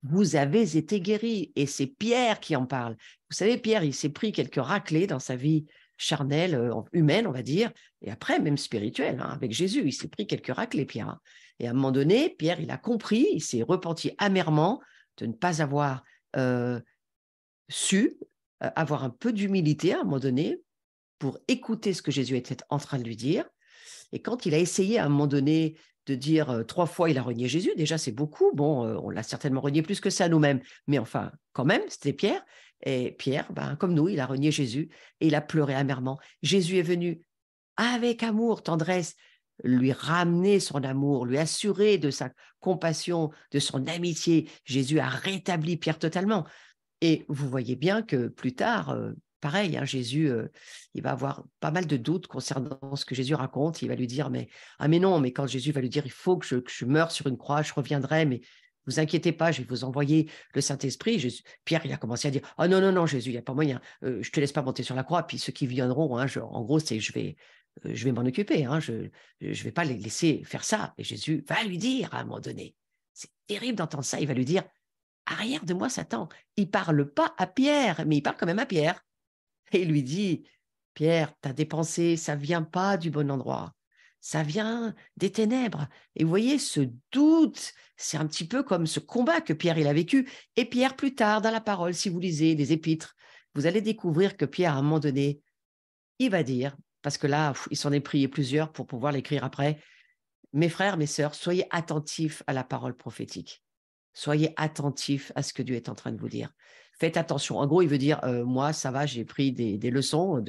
vous avez été guéris. Et c'est Pierre qui en parle. Vous savez, Pierre, il s'est pris quelques raclées dans sa vie charnelle, humaine, on va dire, et après, même spirituelle, hein, avec Jésus. Il s'est pris quelques raclées, Pierre. Hein. Et à un moment donné, Pierre, il a compris, il s'est repenti amèrement de ne pas avoir su avoir un peu d'humilité à un moment donné pour écouter ce que Jésus était en train de lui dire. Et quand il a essayé à un moment donné de dire 3 fois il a renié Jésus, déjà c'est beaucoup, bon, on l'a certainement renié plus que ça nous-mêmes, mais enfin, quand même, c'était Pierre, et Pierre, comme nous, il a renié Jésus, et il a pleuré amèrement. Jésus est venu avec amour, tendresse, lui ramener son amour, lui assurer de sa compassion, de son amitié. Jésus a rétabli Pierre totalement. Et vous voyez bien que plus tard, pareil, hein, Jésus, il va avoir pas mal de doutes concernant ce que Jésus raconte. Il va lui dire, mais non, mais quand Jésus va lui dire, il faut que je meure sur une croix, je reviendrai, mais vous inquiétez pas, je vais vous envoyer le Saint-Esprit. Pierre, il a commencé à dire, ah non, non, non, Jésus, il n'y a pas moyen, je te laisse pas monter sur la croix, puis ceux qui viendront, hein, en gros, c'est je vais m'en occuper, hein, je vais pas les laisser faire ça. Et Jésus va lui dire à un moment donné, c'est terrible d'entendre ça, il va lui dire, arrière de moi, Satan. Il parle pas à Pierre, mais il parle quand même à Pierre. Et il lui dit, Pierre, ta dépensée, ça vient pas du bon endroit. Ça vient des ténèbres. Et vous voyez, ce doute, c'est un petit peu comme ce combat que Pierre il a vécu. Et Pierre, plus tard, dans la parole, si vous lisez les épîtres, vous allez découvrir que Pierre, à un moment donné, il va dire, parce que là, il s'en est prié plusieurs pour pouvoir l'écrire après, mes frères, mes sœurs, soyez attentifs à la parole prophétique. Soyez attentifs à ce que Dieu est en train de vous dire. Faites attention. En gros, il veut dire, moi, ça va, j'ai pris des leçons.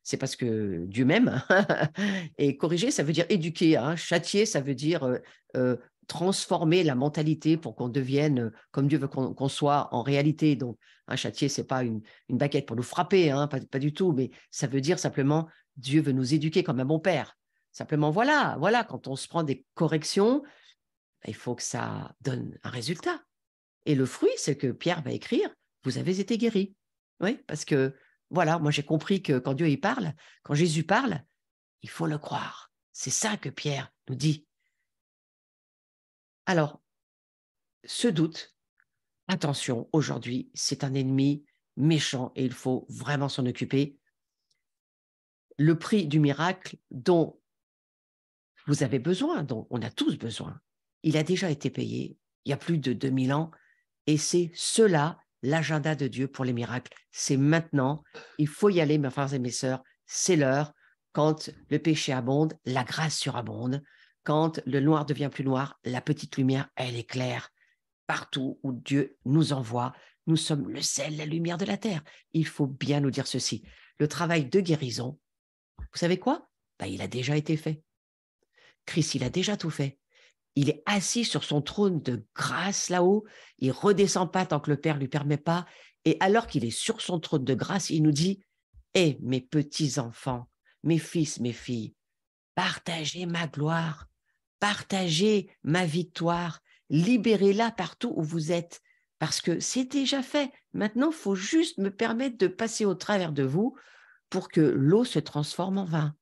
C'est parce que Dieu m'aime. Et corriger, ça veut dire éduquer. Hein. Châtier, ça veut dire transformer la mentalité pour qu'on devienne comme Dieu veut qu'on soit en réalité. Donc, un châtier, ce n'est pas une baguette pour nous frapper, hein, pas du tout, mais ça veut dire simplement Dieu veut nous éduquer comme un bon père. Simplement, voilà, quand on se prend des corrections, il faut que ça donne un résultat. Et le fruit, c'est que Pierre va écrire, vous avez été guéris. Oui, parce que, voilà, moi j'ai compris que quand Dieu y parle, quand Jésus parle, il faut le croire. C'est ça que Pierre nous dit. Alors, ce doute, attention, aujourd'hui, c'est un ennemi méchant et il faut vraiment s'en occuper. Le prix du miracle dont vous avez besoin, dont on a tous besoin, il a déjà été payé il y a plus de 2000 ans. Et c'est cela, l'agenda de Dieu pour les miracles. C'est maintenant, il faut y aller, mes frères et mes sœurs, c'est l'heure. Quand le péché abonde, la grâce surabonde. Quand le noir devient plus noir, la petite lumière, elle éclaire partout où Dieu nous envoie. Nous sommes le sel, la lumière de la terre. Il faut bien nous dire ceci. Le travail de guérison, vous savez quoi? Il a déjà été fait. Christ, il a déjà tout fait. Il est assis sur son trône de grâce là-haut. Il ne redescend pas tant que le Père ne lui permet pas. Et alors qu'il est sur son trône de grâce, il nous dit, « Eh, mes petits-enfants, mes fils, mes filles, partagez ma gloire, partagez ma victoire, libérez-la partout où vous êtes, parce que c'est déjà fait. Maintenant, il faut juste me permettre de passer au travers de vous pour que l'eau se transforme en vin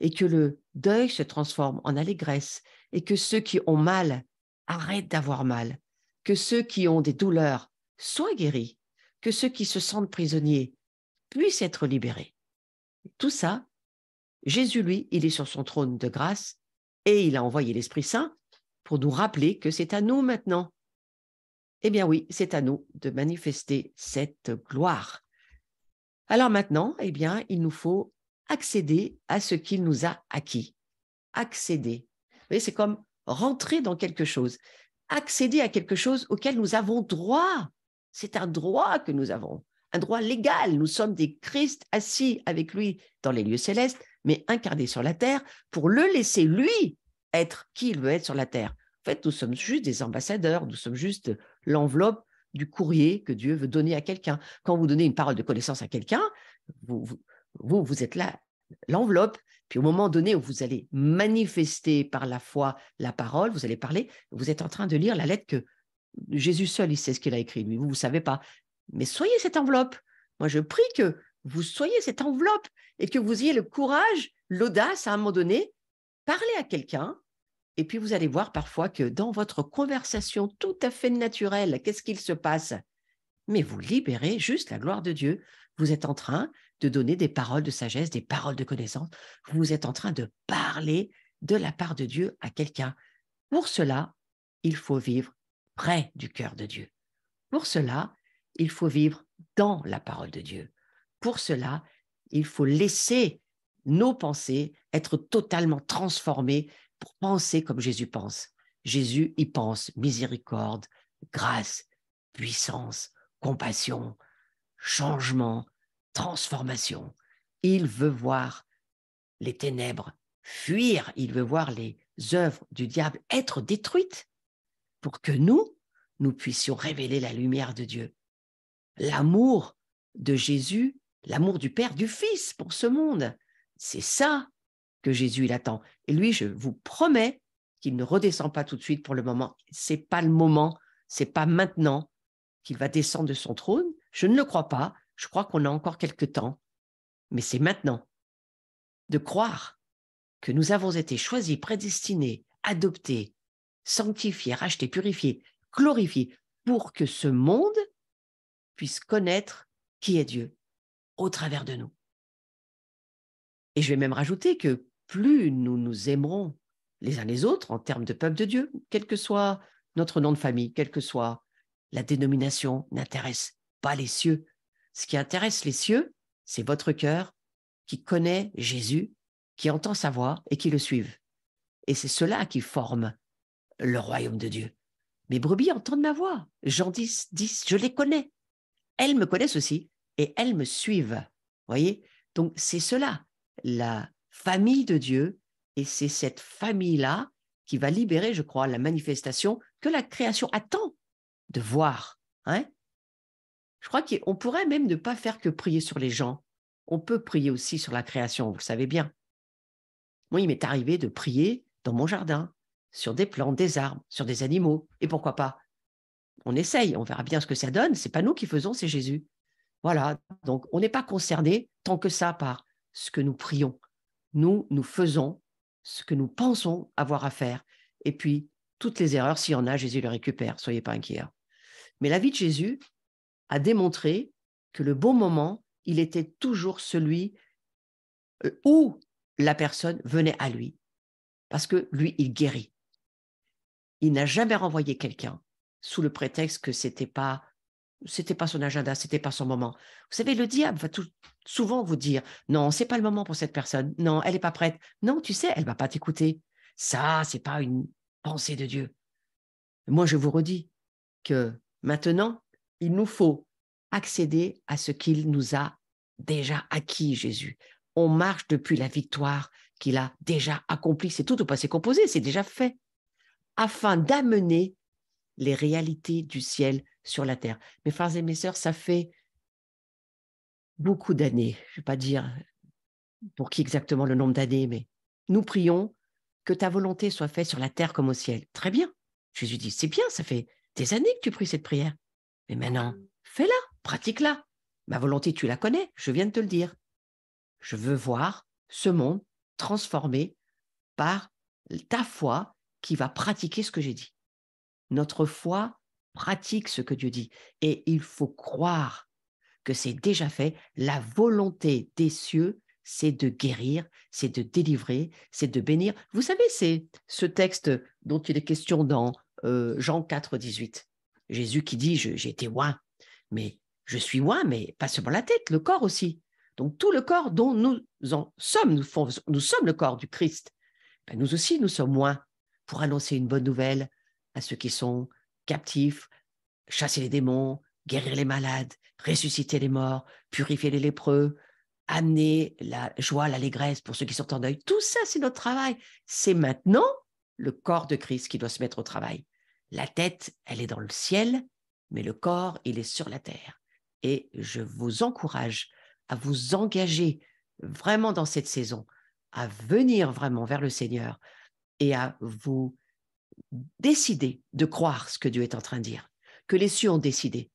et que le deuil se transforme en allégresse et que ceux qui ont mal arrêtent d'avoir mal, que ceux qui ont des douleurs soient guéris, que ceux qui se sentent prisonniers puissent être libérés. Tout ça, Jésus, lui, il est sur son trône de grâce et il a envoyé l'Esprit Saint pour nous rappeler que c'est à nous maintenant. Eh bien oui, c'est à nous de manifester cette gloire. Alors maintenant, eh bien, il nous faut accéder à ce qu'il nous a acquis. Accéder. Vous voyez, c'est comme rentrer dans quelque chose. Accéder à quelque chose auquel nous avons droit. C'est un droit que nous avons, un droit légal. Nous sommes des Christ assis avec lui dans les lieux célestes, mais incarnés sur la terre pour le laisser, lui, être qui il veut être sur la terre. En fait, nous sommes juste des ambassadeurs, nous sommes juste l'enveloppe du courrier que Dieu veut donner à quelqu'un. Quand vous donnez une parole de connaissance à quelqu'un, vous êtes là, l'enveloppe, puis au moment donné où vous allez manifester par la foi la parole, vous allez parler, vous êtes en train de lire la lettre que Jésus seul, il sait ce qu'il a écrit, lui, vous ne savez pas. Mais soyez cette enveloppe. Moi, je prie que vous soyez cette enveloppe et que vous ayez le courage, l'audace, à un moment donné, parler à quelqu'un. Et puis, vous allez voir parfois que dans votre conversation tout à fait naturelle, qu'est-ce qu'il se passe? Mais vous libérez juste la gloire de Dieu. Vous êtes en train de donner des paroles de sagesse, des paroles de connaissance. Vous êtes en train de parler de la part de Dieu à quelqu'un. Pour cela, il faut vivre près du cœur de Dieu. Pour cela, il faut vivre dans la parole de Dieu. Pour cela, il faut laisser nos pensées être totalement transformées pour penser comme Jésus pense. Jésus, il pense miséricorde, grâce, puissance, compassion, changement, transformation. Il veut voir les ténèbres fuir, il veut voir les œuvres du diable être détruites pour que nous puissions révéler la lumière de Dieu. L'amour de Jésus, l'amour du Père, du Fils pour ce monde. C'est ça que Jésus il attend. Et lui, je vous promets qu'il ne redescend pas tout de suite pour le moment. C'est pas le moment, c'est pas maintenant qu'il va descendre de son trône. Je ne le crois pas. Je crois qu'on a encore quelques temps. Mais c'est maintenant de croire que nous avons été choisis, prédestinés, adoptés, sanctifiés, rachetés, purifiés, glorifiés pour que ce monde puisse connaître qui est Dieu au travers de nous. Et je vais même rajouter que plus nous nous aimerons les uns les autres en termes de peuple de Dieu, quel que soit notre nom de famille, quelle que soit la dénomination, n'intéresse pas les cieux. Ce qui intéresse les cieux, c'est votre cœur qui connaît Jésus, qui entend sa voix et qui le suivent. Et c'est cela qui forme le royaume de Dieu. Mes brebis entendent ma voix. Jean 10, 10, je les connais. Elles me connaissent aussi et elles me suivent. Voyez? Donc, c'est cela, la famille de Dieu, et c'est cette famille-là qui va libérer, je crois, la manifestation que la création attend de voir. Hein? Je crois qu'on pourrait même ne pas faire que prier sur les gens. On peut prier aussi sur la création, vous le savez bien. Moi, il m'est arrivé de prier dans mon jardin, sur des plantes, des arbres, sur des animaux. Et pourquoi pas? On essaye, on verra bien ce que ça donne. Ce n'est pas nous qui faisons, c'est Jésus. Voilà, donc on n'est pas concerné tant que ça par ce que nous prions. Nous faisons ce que nous pensons avoir à faire. Et puis, toutes les erreurs, s'il y en a, Jésus les récupère. Soyez pas inquiets. Mais la vie de Jésus a démontré que le bon moment, il était toujours celui où la personne venait à lui. Parce que lui, il guérit. Il n'a jamais renvoyé quelqu'un sous le prétexte que c'était pas son agenda, c'était pas son moment. Vous savez, le diable va souvent vous dire non, c'est pas le moment pour cette personne. Non, elle est pas prête. Non, tu sais, elle va pas t'écouter. Ça, c'est pas une pensée de Dieu. Moi, je vous redis que maintenant, il nous faut accéder à ce qu'il nous a déjà acquis, Jésus. On marche depuis la victoire qu'il a déjà accomplie. C'est tout au passé composé, c'est déjà fait, afin d'amener les réalités du ciel sur la terre. Mes frères et mes sœurs, ça fait beaucoup d'années, je ne vais pas dire pour qui exactement le nombre d'années, mais nous prions que ta volonté soit faite sur la terre comme au ciel. Très bien. Jésus dit, c'est bien, ça fait des années que tu pries cette prière. Mais maintenant, fais-la, pratique-la. Ma volonté, tu la connais, je viens de te le dire. Je veux voir ce monde transformé par ta foi qui va pratiquer ce que j'ai dit. Notre foi pratique ce que Dieu dit. Et il faut croire que c'est déjà fait. La volonté des cieux, c'est de guérir, c'est de délivrer, c'est de bénir. Vous savez, c'est ce texte dont il est question dans Jean 4, 18. Jésus qui dit, j'ai été oint, mais je suis oint, mais pas seulement la tête, le corps aussi. Donc tout le corps dont nous en sommes, nous sommes le corps du Christ. Ben, nous aussi, nous sommes oints pour annoncer une bonne nouvelle à ceux qui sont captifs, chasser les démons, guérir les malades, ressusciter les morts, purifier les lépreux, amener la joie, l'allégresse pour ceux qui sont en deuil. Tout ça, c'est notre travail. C'est maintenant le corps de Christ qui doit se mettre au travail. La tête, elle est dans le ciel, mais le corps, il est sur la terre. Et je vous encourage à vous engager vraiment dans cette saison, à venir vraiment vers le Seigneur et à vous décider de croire ce que Dieu est en train de dire, que les cieux ont décidé,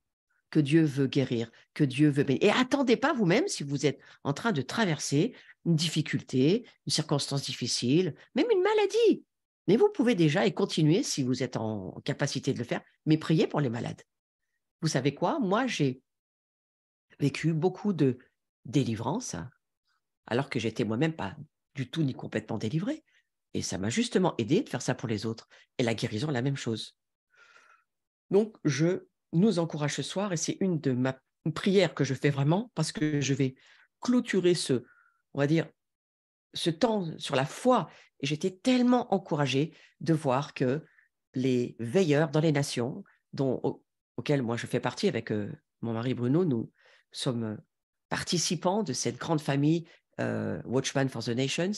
que Dieu veut guérir, que Dieu veut bénir. Et attendez pas vous-même, si vous êtes en train de traverser une difficulté, une circonstance difficile, même une maladie. Mais vous pouvez déjà et continuer, si vous êtes en capacité de le faire, mais priez pour les malades. Vous savez quoi? Moi, j'ai vécu beaucoup de délivrance, alors que j'étais moi-même pas du tout ni complètement délivrée. Et ça m'a justement aidé de faire ça pour les autres. Et la guérison, la même chose. Donc, je nous encourage ce soir, et c'est une de ma prière que je fais vraiment, parce que je vais clôturer on va dire, ce temps sur la foi. Et j'étais tellement encouragée de voir que les veilleurs dans les nations, auxquels moi je fais partie avec mon mari Bruno, nous sommes participants de cette grande famille Watchman for the Nations.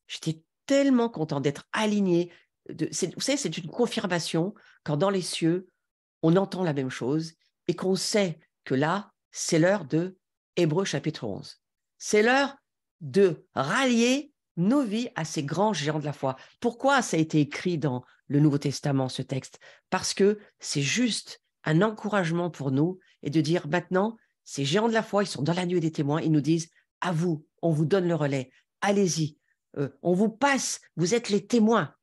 J'étais tellement content d'être aligné. Vous savez, c'est une confirmation quand dans les cieux, on entend la même chose et qu'on sait que là, c'est l'heure de Hébreux chapitre 11. C'est l'heure de rallier nos vies à ces grands géants de la foi. Pourquoi ça a été écrit dans le Nouveau Testament, ce texte? Parce que c'est juste un encouragement pour nous et de dire maintenant, ces géants de la foi, ils sont dans la nuée des témoins, ils nous disent, à vous, on vous donne le relais, allez-y, on vous passe, vous êtes les témoins.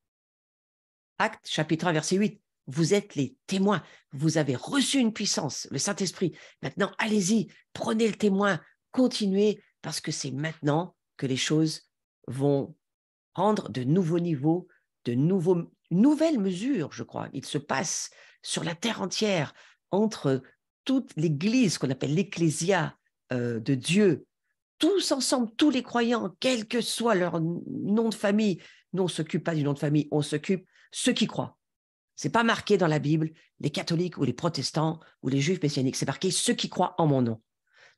Actes chapitre 1, verset 8. Vous êtes les témoins. Vous avez reçu une puissance, le Saint-Esprit. Maintenant, allez-y, prenez le témoin, continuez, parce que c'est maintenant que les choses vont prendre de nouveaux niveaux, nouvelles mesures, je crois. Il se passe sur la terre entière, entre toute l'Église, qu'on appelle l'Ecclésia de Dieu, tous ensemble, tous les croyants, quel que soit leur nom de famille. Nous, on ne s'occupe pas du nom de famille, on s'occupe ceux qui croient. Ce n'est pas marqué dans la Bible les catholiques ou les protestants ou les juifs messianiques, c'est marqué ceux qui croient en mon nom.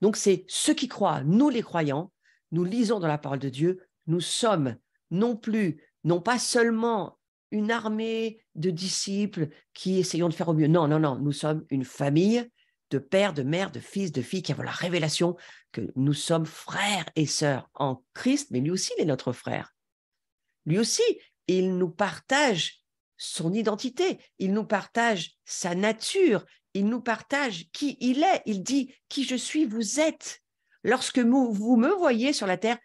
Donc, c'est ceux qui croient, nous les croyants, nous lisons dans la parole de Dieu, nous sommes non pas seulement une armée de disciples qui essayons de faire au mieux. Non, non, non, nous sommes une famille de pères, de mères, de fils, de filles qui avons la révélation que nous sommes frères et sœurs en Christ, mais lui aussi, il est notre frère. Lui aussi, il nous partage son identité, il nous partage sa nature, il nous partage qui il est. Il dit, qui je suis, vous êtes. Lorsque vous me voyez sur la terre,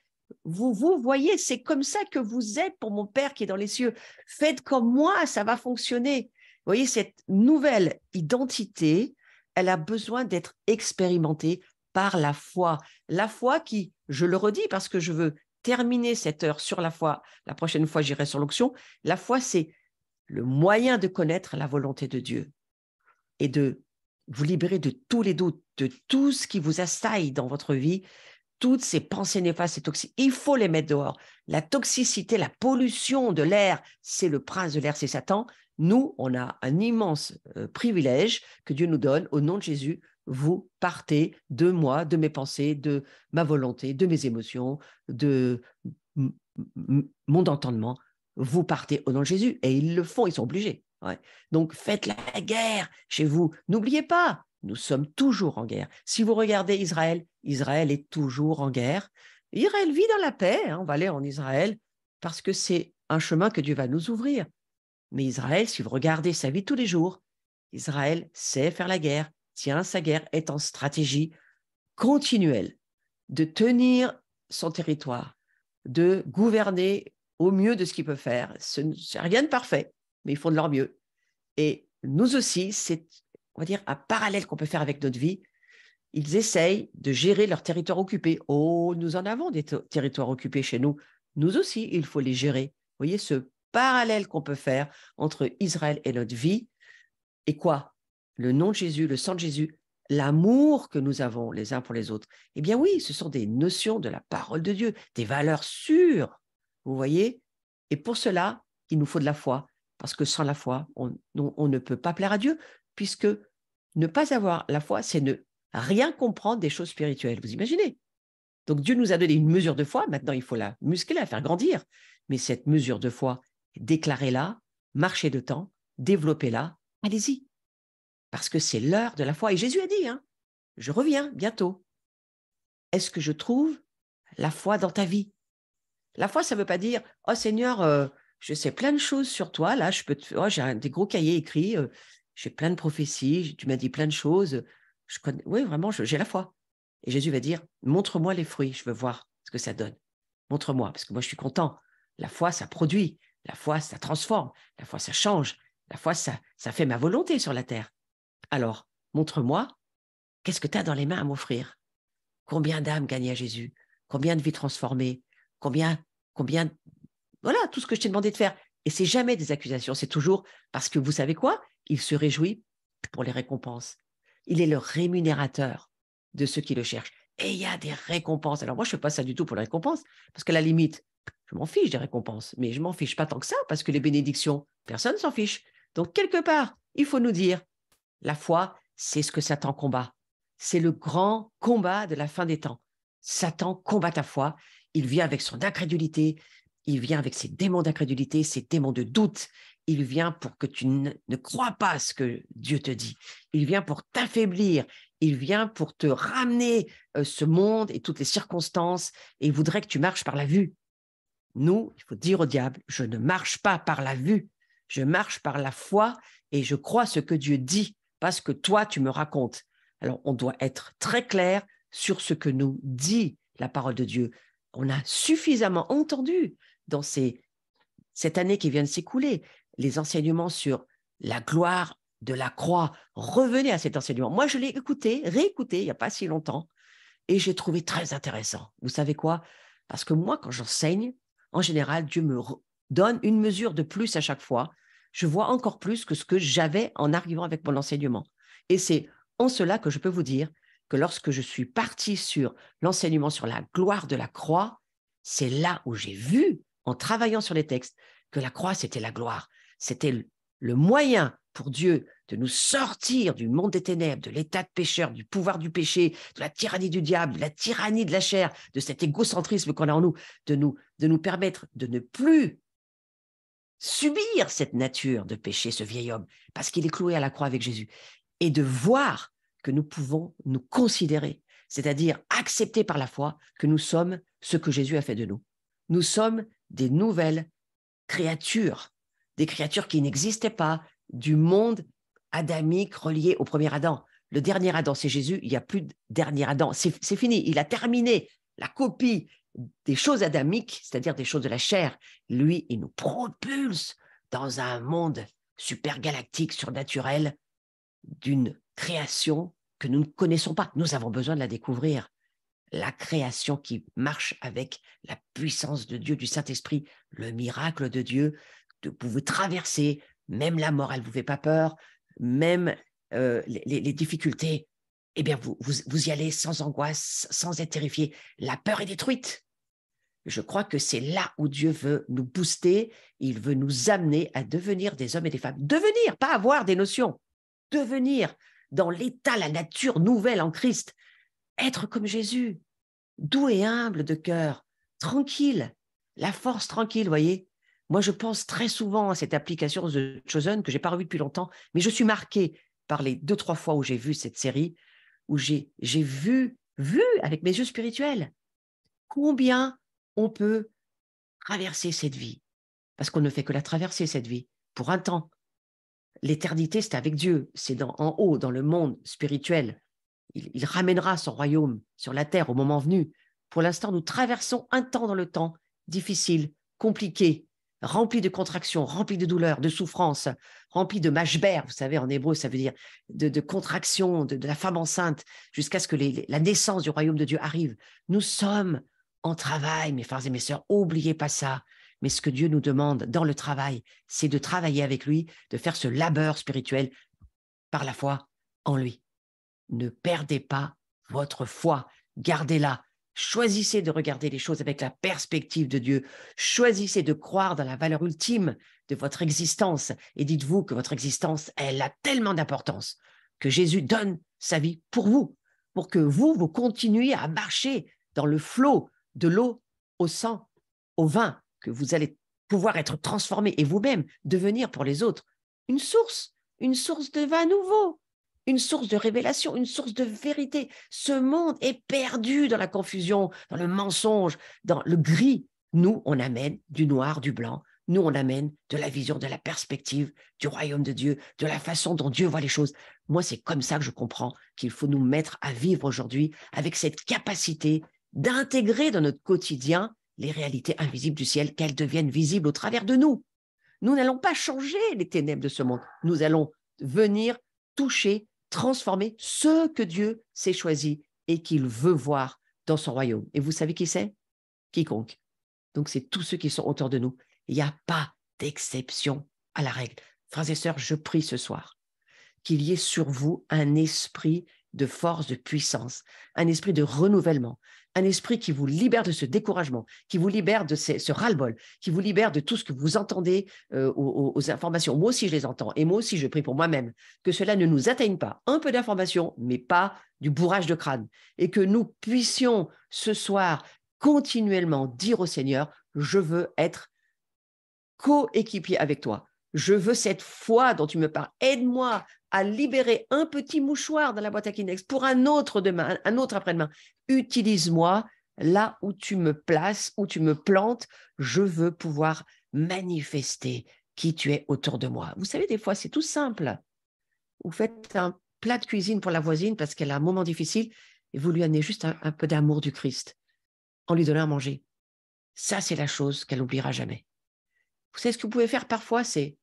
vous voyez, c'est comme ça que vous êtes pour mon Père qui est dans les cieux. Faites comme moi, ça va fonctionner. Vous voyez, cette nouvelle identité, elle a besoin d'être expérimentée par la foi. La foi qui, je le redis parce que je veux terminer cette heure sur la foi, la prochaine fois j'irai sur l'onction, la foi c'est le moyen de connaître la volonté de Dieu et de vous libérer de tous les doutes, de tout ce qui vous assaille dans votre vie, toutes ces pensées néfastes et toxiques. Il faut les mettre dehors. La toxicité, la pollution de l'air, c'est le prince de l'air, c'est Satan. Nous, on a un immense privilège que Dieu nous donne. Au nom de Jésus, vous partez de moi, de mes pensées, de ma volonté, de mes émotions, de mon entendement. Vous partez au nom de Jésus. Et ils le font, ils sont obligés. Ouais. Donc, faites la guerre chez vous. N'oubliez pas, nous sommes toujours en guerre. Si vous regardez Israël, Israël est toujours en guerre. Israël vit dans la paix. Hein, on va aller en Israël parce que c'est un chemin que Dieu va nous ouvrir. Mais Israël, si vous regardez sa vie tous les jours, Israël sait faire la guerre, tient sa guerre, est en stratégie continuelle de tenir son territoire, de gouverner au mieux de ce qu'il peut faire. C'est rien de parfait, mais ils font de leur mieux. Et nous aussi, c'est, on va dire, un parallèle qu'on peut faire avec notre vie. Ils essayent de gérer leur territoire occupé. Oh, nous en avons des territoires occupés chez nous. Nous aussi, il faut les gérer. Vous voyez ce parallèle qu'on peut faire entre Israël et notre vie. Et quoi? Le nom de Jésus, le sang de Jésus, l'amour que nous avons les uns pour les autres. Eh bien oui, ce sont des notions de la parole de Dieu, des valeurs sûres. Vous voyez? Et pour cela, il nous faut de la foi. Parce que sans la foi, on ne peut pas plaire à Dieu, puisque ne pas avoir la foi, c'est ne rien comprendre des choses spirituelles. Vous imaginez? Donc Dieu nous a donné une mesure de foi, maintenant il faut la muscler, la faire grandir. Mais cette mesure de foi, déclarez-la, marchez de temps, développez-la, allez-y. Parce que c'est l'heure de la foi. Et Jésus a dit, hein, je reviens bientôt. Est-ce que je trouve la foi dans ta vie? La foi, ça ne veut pas dire, oh Seigneur, je sais plein de choses sur toi, là, j'ai des gros cahiers écrits, j'ai plein de prophéties, tu m'as dit plein de choses, oui, vraiment, j'ai la foi. Et Jésus va dire, montre-moi les fruits, je veux voir ce que ça donne. Montre-moi, parce que moi, je suis content. La foi, ça produit. La foi, ça transforme. La foi, ça change. La foi, ça fait ma volonté sur la terre. Alors, montre-moi, qu'est-ce que tu as dans les mains à m'offrir? Combien d'âmes gagnées à Jésus? Combien de vies transformées? Combien, voilà, tout ce que je t'ai demandé de faire. Et c'est jamais des accusations, c'est toujours parce que vous savez quoi? Il se réjouit pour les récompenses. Il est le rémunérateur de ceux qui le cherchent. Et il y a des récompenses. Alors moi, je ne fais pas ça du tout pour les récompenses, parce qu'à la limite, je m'en fiche des récompenses, mais je m'en fiche pas tant que ça, parce que les bénédictions, personne s'en fiche. Donc, quelque part, il faut nous dire, la foi, c'est ce que Satan combat. C'est le grand combat de la fin des temps. Satan combat ta foi. Il vient avec son incrédulité. Il vient avec ses démons d'incrédulité, ses démons de doute. Il vient pour que tu ne crois pas ce que Dieu te dit. Il vient pour t'affaiblir. Il vient pour te ramener ce monde et toutes les circonstances et il voudrait que tu marches par la vue. Nous, il faut dire au diable, je ne marche pas par la vue. Je marche par la foi et je crois ce que Dieu dit, pas ce que toi, tu me racontes. Alors, on doit être très clair sur ce que nous dit la parole de Dieu. On a suffisamment entendu dans cette année qui vient de s'écouler, les enseignements sur la gloire de la croix. Revenez à cet enseignement. Moi, je l'ai écouté, réécouté il n'y a pas si longtemps et j'ai trouvé très intéressant. Vous savez quoi? Parce que moi, quand j'enseigne, en général, Dieu me donne une mesure de plus à chaque fois. Je vois encore plus que ce que j'avais en arrivant avec mon enseignement. Et c'est en cela que je peux vous dire que lorsque je suis partie sur l'enseignement sur la gloire de la croix, c'est là où j'ai vu, en travaillant sur les textes, que la croix, c'était la gloire. C'était le moyen pour Dieu de nous sortir du monde des ténèbres, de l'état de pécheur, du pouvoir du péché, de la tyrannie du diable, de la tyrannie de la chair, de cet égocentrisme qu'on a en nous, de nous permettre de ne plus subir cette nature de péché, ce vieil homme, parce qu'il est cloué à la croix avec Jésus, et de voir que nous pouvons nous considérer, c'est-à-dire accepter par la foi que nous sommes ce que Jésus a fait de nous. Nous sommes des nouvelles créatures, des créatures qui n'existaient pas, du monde adamique relié au premier Adam. Le dernier Adam, c'est Jésus, il n'y a plus de dernier Adam, c'est fini, il a terminé la copie des choses adamiques, c'est-à-dire des choses de la chair. Lui, il nous propulse dans un monde supergalactique, surnaturel, d'une création que nous ne connaissons pas. Nous avons besoin de la découvrir. La création qui marche avec la puissance de Dieu, du Saint-Esprit, le miracle de Dieu, de vous traverser, même la mort, elle ne vous fait pas peur, même les difficultés, eh bien, vous y allez sans angoisse, sans être terrifié. La peur est détruite. Je crois que c'est là où Dieu veut nous booster, il veut nous amener à devenir des hommes et des femmes. Devenir, pas avoir des notions. Devenir dans l'état, la nature nouvelle en Christ. Être comme Jésus, doux et humble de cœur, tranquille, la force tranquille, voyez. Moi, je pense très souvent à cette application de Chosen que je n'ai pas revue depuis longtemps, mais je suis marquée par les 2-3 fois où j'ai vu cette série, où j'ai vu avec mes yeux spirituels combien on peut traverser cette vie. Parce qu'on ne fait que la traverser, cette vie, pour un temps. L'éternité, c'est avec Dieu, c'est en haut, dans le monde spirituel. Il ramènera son royaume sur la terre au moment venu. Pour l'instant, nous traversons un temps dans le temps difficile, compliqué, rempli de contractions, rempli de douleurs, de souffrances, rempli de mashber, vous savez, en hébreu, ça veut dire de contractions, de la femme enceinte, jusqu'à ce que la naissance du royaume de Dieu arrive. Nous sommes en travail, mes frères et mes sœurs, n'oubliez pas ça. Mais ce que Dieu nous demande dans le travail, c'est de travailler avec lui, de faire ce labeur spirituel par la foi en lui. Ne perdez pas votre foi, gardez-la. Choisissez de regarder les choses avec la perspective de Dieu. Choisissez de croire dans la valeur ultime de votre existence. Et dites-vous que votre existence, elle a tellement d'importance que Jésus donne sa vie pour que vous continuiez à marcher dans le flot de l'eau au sang, au vin, que vous allez pouvoir être transformé et vous-même devenir pour les autres une source de vin nouveau, une source de révélation, une source de vérité. Ce monde est perdu dans la confusion, dans le mensonge, dans le gris. Nous, on amène du noir, du blanc. Nous, on amène de la vision, de la perspective du royaume de Dieu, de la façon dont Dieu voit les choses. Moi, c'est comme ça que je comprends qu'il faut nous mettre à vivre aujourd'hui avec cette capacité d'intégrer dans notre quotidien les réalités invisibles du ciel, qu'elles deviennent visibles au travers de nous. Nous n'allons pas changer les ténèbres de ce monde. Nous allons venir toucher, transformer ce que Dieu s'est choisi et qu'il veut voir dans son royaume. Et vous savez qui c'est? Quiconque. Donc, c'est tous ceux qui sont autour de nous. Il n'y a pas d'exception à la règle. Frères et sœurs, je prie ce soir qu'il y ait sur vous un esprit de force, de puissance, un esprit de renouvellement, un esprit qui vous libère de ce découragement, qui vous libère de ce ras-le-bol, qui vous libère de tout ce que vous entendez aux informations. Moi aussi, je les entends. Et moi aussi, je prie pour moi-même que cela ne nous atteigne pas. Un peu d'informations, mais pas du bourrage de crâne. Et que nous puissions ce soir continuellement dire au Seigneur, je veux être coéquipier avec toi. Je veux cette foi dont tu me parles. Aide-moi à libérer un petit mouchoir dans la boîte à Kleenex pour un autre demain, un autre après-demain. Utilise-moi là où tu me places, où tu me plantes. Je veux pouvoir manifester qui tu es autour de moi. Vous savez, des fois, c'est tout simple. Vous faites un plat de cuisine pour la voisine parce qu'elle a un moment difficile et vous lui amenez juste un peu d'amour du Christ en lui donnant à manger. Ça, c'est la chose qu'elle n'oubliera jamais. Vous savez ce que vous pouvez faire parfois, c'est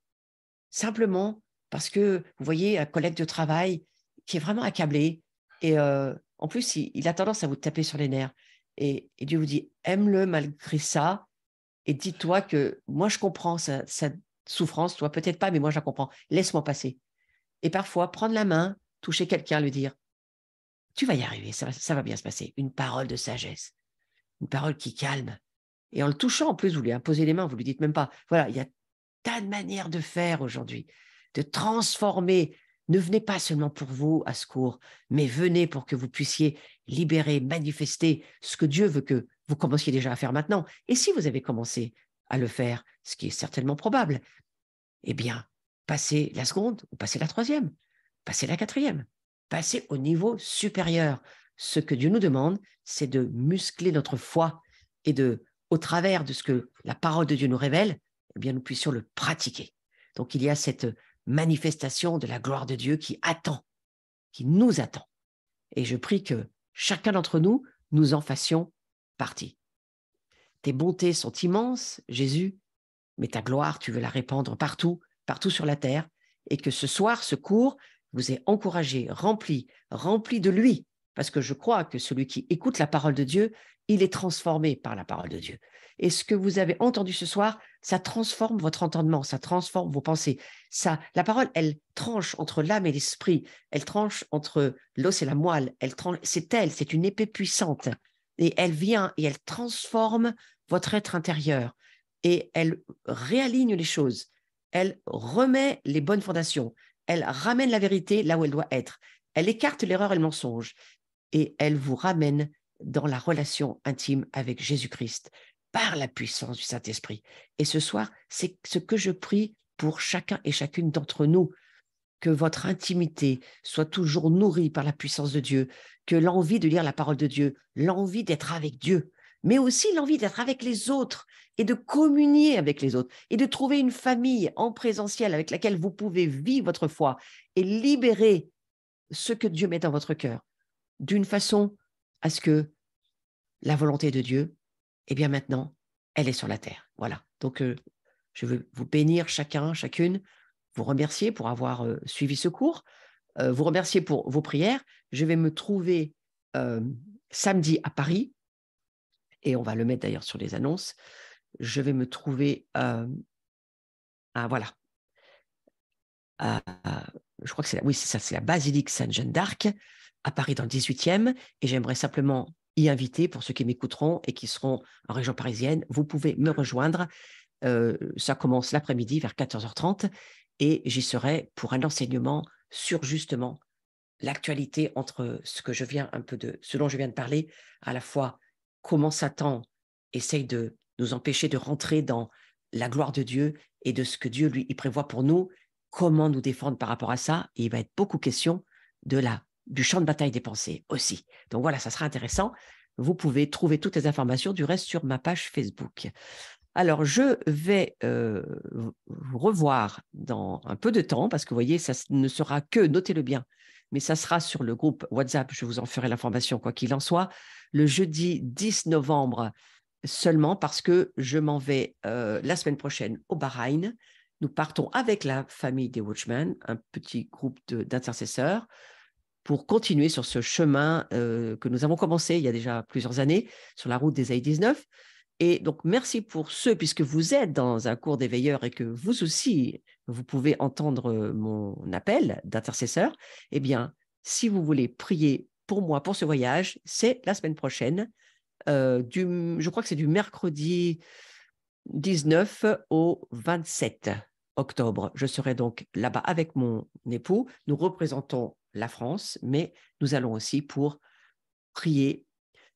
simplement parce que, vous voyez, un collègue de travail qui est vraiment accablé et en plus, il a tendance à vous taper sur les nerfs. Et Dieu vous dit, aime-le malgré ça et dis-toi que moi, je comprends sa souffrance, toi peut-être pas, mais moi, je la comprends. Laisse-moi passer. Et parfois, prendre la main, toucher quelqu'un, lui dire, tu vas y arriver, ça va bien se passer. Une parole de sagesse, une parole qui calme. Et en le touchant, en plus, vous lui imposez les mains, vous lui dites même pas. Voilà, il y a tas de manières de faire aujourd'hui, de transformer. Ne venez pas seulement pour vous à secours, mais venez pour que vous puissiez libérer, manifester ce que Dieu veut que vous commenciez déjà à faire maintenant. Et si vous avez commencé à le faire, ce qui est certainement probable, eh bien, passez la seconde ou passez la troisième, passez la quatrième, passez au niveau supérieur. Ce que Dieu nous demande, c'est de muscler notre foi et au travers de ce que la parole de Dieu nous révèle, eh bien, nous puissions le pratiquer. Donc, il y a cette manifestation de la gloire de Dieu qui attend, qui nous attend. Et je prie que chacun d'entre nous, nous en fassions partie. Tes bontés sont immenses, Jésus, mais ta gloire, tu veux la répandre partout, partout sur la terre, et que ce soir, ce cours vous ait encouragé, rempli de lui, parce que je crois que celui qui écoute la parole de Dieu, il est transformé par la parole de Dieu. Et ce que vous avez entendu ce soir, ça transforme votre entendement, ça transforme vos pensées. La parole, elle tranche entre l'âme et l'esprit, elle tranche entre l'os et la moelle, c'est une épée puissante, et elle vient et elle transforme votre être intérieur et elle réaligne les choses. Elle remet les bonnes fondations. Elle ramène la vérité là où elle doit être. Elle écarte l'erreur et le mensonge. Et elle vous ramène dans la relation intime avec Jésus-Christ par la puissance du Saint-Esprit. Et ce soir, c'est ce que je prie pour chacun et chacune d'entre nous, que votre intimité soit toujours nourrie par la puissance de Dieu, que l'envie de lire la parole de Dieu, l'envie d'être avec Dieu, mais aussi l'envie d'être avec les autres et de communier avec les autres et de trouver une famille en présentiel avec laquelle vous pouvez vivre votre foi et libérer ce que Dieu met dans votre cœur d'une façon à ce que la volonté de Dieu, eh bien maintenant, elle est sur la terre. Voilà. Donc, je veux vous bénir chacun, chacune, vous remercier pour avoir suivi ce cours, vous remercier pour vos prières. Je vais me trouver samedi à Paris, et on va le mettre d'ailleurs sur les annonces. Je vais me trouver voilà. Je crois que oui, c'est ça, c'est la basilique Sainte-Jeanne d'Arc, à Paris dans le 18e, et j'aimerais simplement y inviter, pour ceux qui m'écouteront et qui seront en région parisienne, vous pouvez me rejoindre. Ça commence l'après-midi vers 14h30, et j'y serai pour un enseignement sur justement l'actualité entre ce dont je viens de parler, à la fois comment Satan essaye de nous empêcher de rentrer dans la gloire de Dieu et de ce que Dieu, lui, il prévoit pour nous, comment nous défendre par rapport à ça. Et il va être beaucoup question du champ de bataille des pensées aussi. Donc voilà, ça sera intéressant. Vous pouvez trouver toutes les informations du reste sur ma page Facebook. Alors, je vais vous revoir dans un peu de temps, parce que vous voyez, ça ne sera que, notez-le bien, mais ça sera sur le groupe WhatsApp, je vous en ferai l'information quoi qu'il en soit, le jeudi 10 novembre seulement, parce que je m'en vais la semaine prochaine au Bahreïn. Nous partons avec la famille des Watchmen, un petit groupe d'intercesseurs, pour continuer sur ce chemin que nous avons commencé il y a déjà plusieurs années, sur la route des AI-19. Et donc, merci pour ceux, puisque vous êtes dans un cours d'éveilleurs et que vous aussi, vous pouvez entendre mon appel d'intercesseur. Eh bien, si vous voulez prier pour moi, pour ce voyage, c'est la semaine prochaine, je crois que c'est du mercredi 19 au 27 octobre. Je serai donc là-bas avec mon époux. Nous représentons la France, mais nous allons aussi pour prier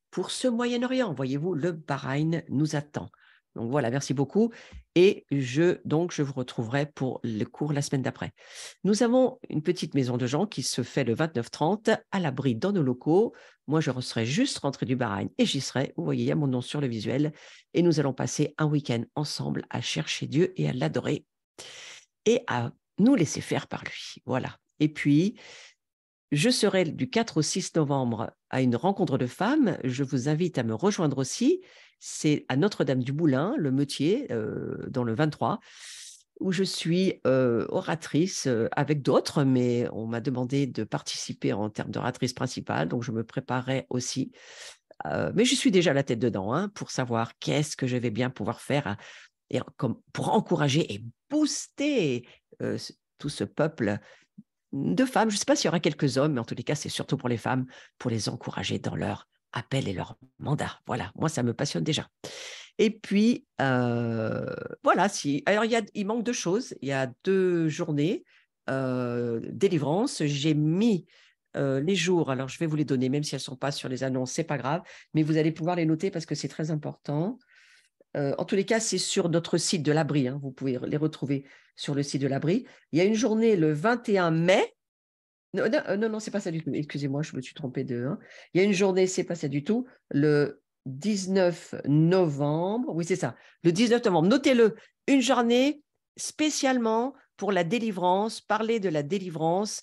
pour ce Moyen-Orient. Voyez-vous, le Bahreïn nous attend. Donc voilà, merci beaucoup. Et je vous retrouverai pour le cours la semaine d'après. Nous avons une petite maison de gens qui se fait le 29-30 à l'abri dans nos locaux. Moi, je serai juste rentrée du Bahreïn et j'y serai. Vous voyez, il y a mon nom sur le visuel. Et nous allons passer un week-end ensemble à chercher Dieu et à l'adorer et à nous laisser faire par lui. Voilà. Et puis, je serai du 4 au 6 novembre à une rencontre de femmes. Je vous invite à me rejoindre aussi. C'est à Notre-Dame-du-Moulin, le Meutier, dans le 23, où je suis oratrice avec d'autres, mais on m'a demandé de participer en termes d'oratrice principale, donc je me préparais aussi. Mais je suis déjà la tête dedans pour savoir qu'est-ce que je vais bien pouvoir faire pour encourager et booster tout ce peuple de femmes. Je ne sais pas s'il y aura quelques hommes, mais en tous les cas, c'est surtout pour les femmes, pour les encourager dans leur appel et leur mandat. Voilà, moi, ça me passionne déjà. Et puis, voilà, alors il manque deux choses. Il y a 2 journées délivrance. J'ai mis les jours, alors je vais vous les donner, même si elles ne sont pas sur les annonces, ce n'est pas grave, mais vous allez pouvoir les noter parce que c'est très important. En tous les cas, c'est sur notre site de l'Abri. Vous pouvez les retrouver sur le site de l'Abri. Il y a une journée le 21 mai. Non, non, c'est pas ça du tout. Excusez-moi, je me suis trompée de. Il y a une journée, c'est pas ça du tout. Le 19 novembre. Oui, c'est ça. Le 19 novembre. Notez-le. Une journée spécialement pour la délivrance, parler de la délivrance,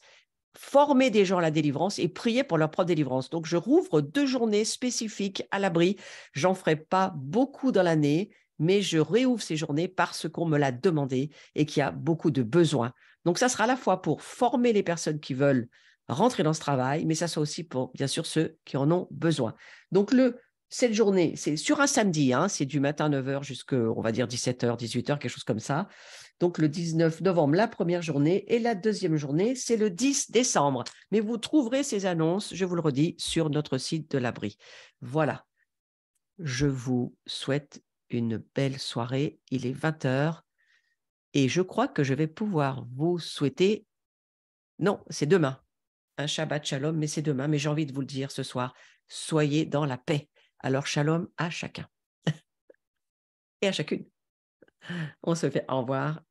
former des gens à la délivrance et prier pour leur propre délivrance. Donc, je rouvre 2 journées spécifiques à l'Abri. J'en ferai pas beaucoup dans l'année, mais je réouvre ces journées parce qu'on me l'a demandé et qu'il y a beaucoup de besoins. Donc, ça sera à la fois pour former les personnes qui veulent rentrer dans ce travail, mais ça sera aussi pour, bien sûr, ceux qui en ont besoin. Donc, cette journée, c'est sur un samedi, c'est du matin 9h jusqu'à, on va dire, 17h, 18h, quelque chose comme ça. Donc, le 19 novembre, la première journée, et la deuxième journée, c'est le 10 décembre. Mais vous trouverez ces annonces, je vous le redis, sur notre site de l'Abri. Voilà. Je vous souhaite une belle soirée. Il est 20 h et je crois que je vais pouvoir vous souhaiter, non, c'est demain, un Shabbat Shalom, mais c'est demain, mais j'ai envie de vous le dire ce soir, soyez dans la paix. Alors Shalom à chacun et à chacune. On se fait au revoir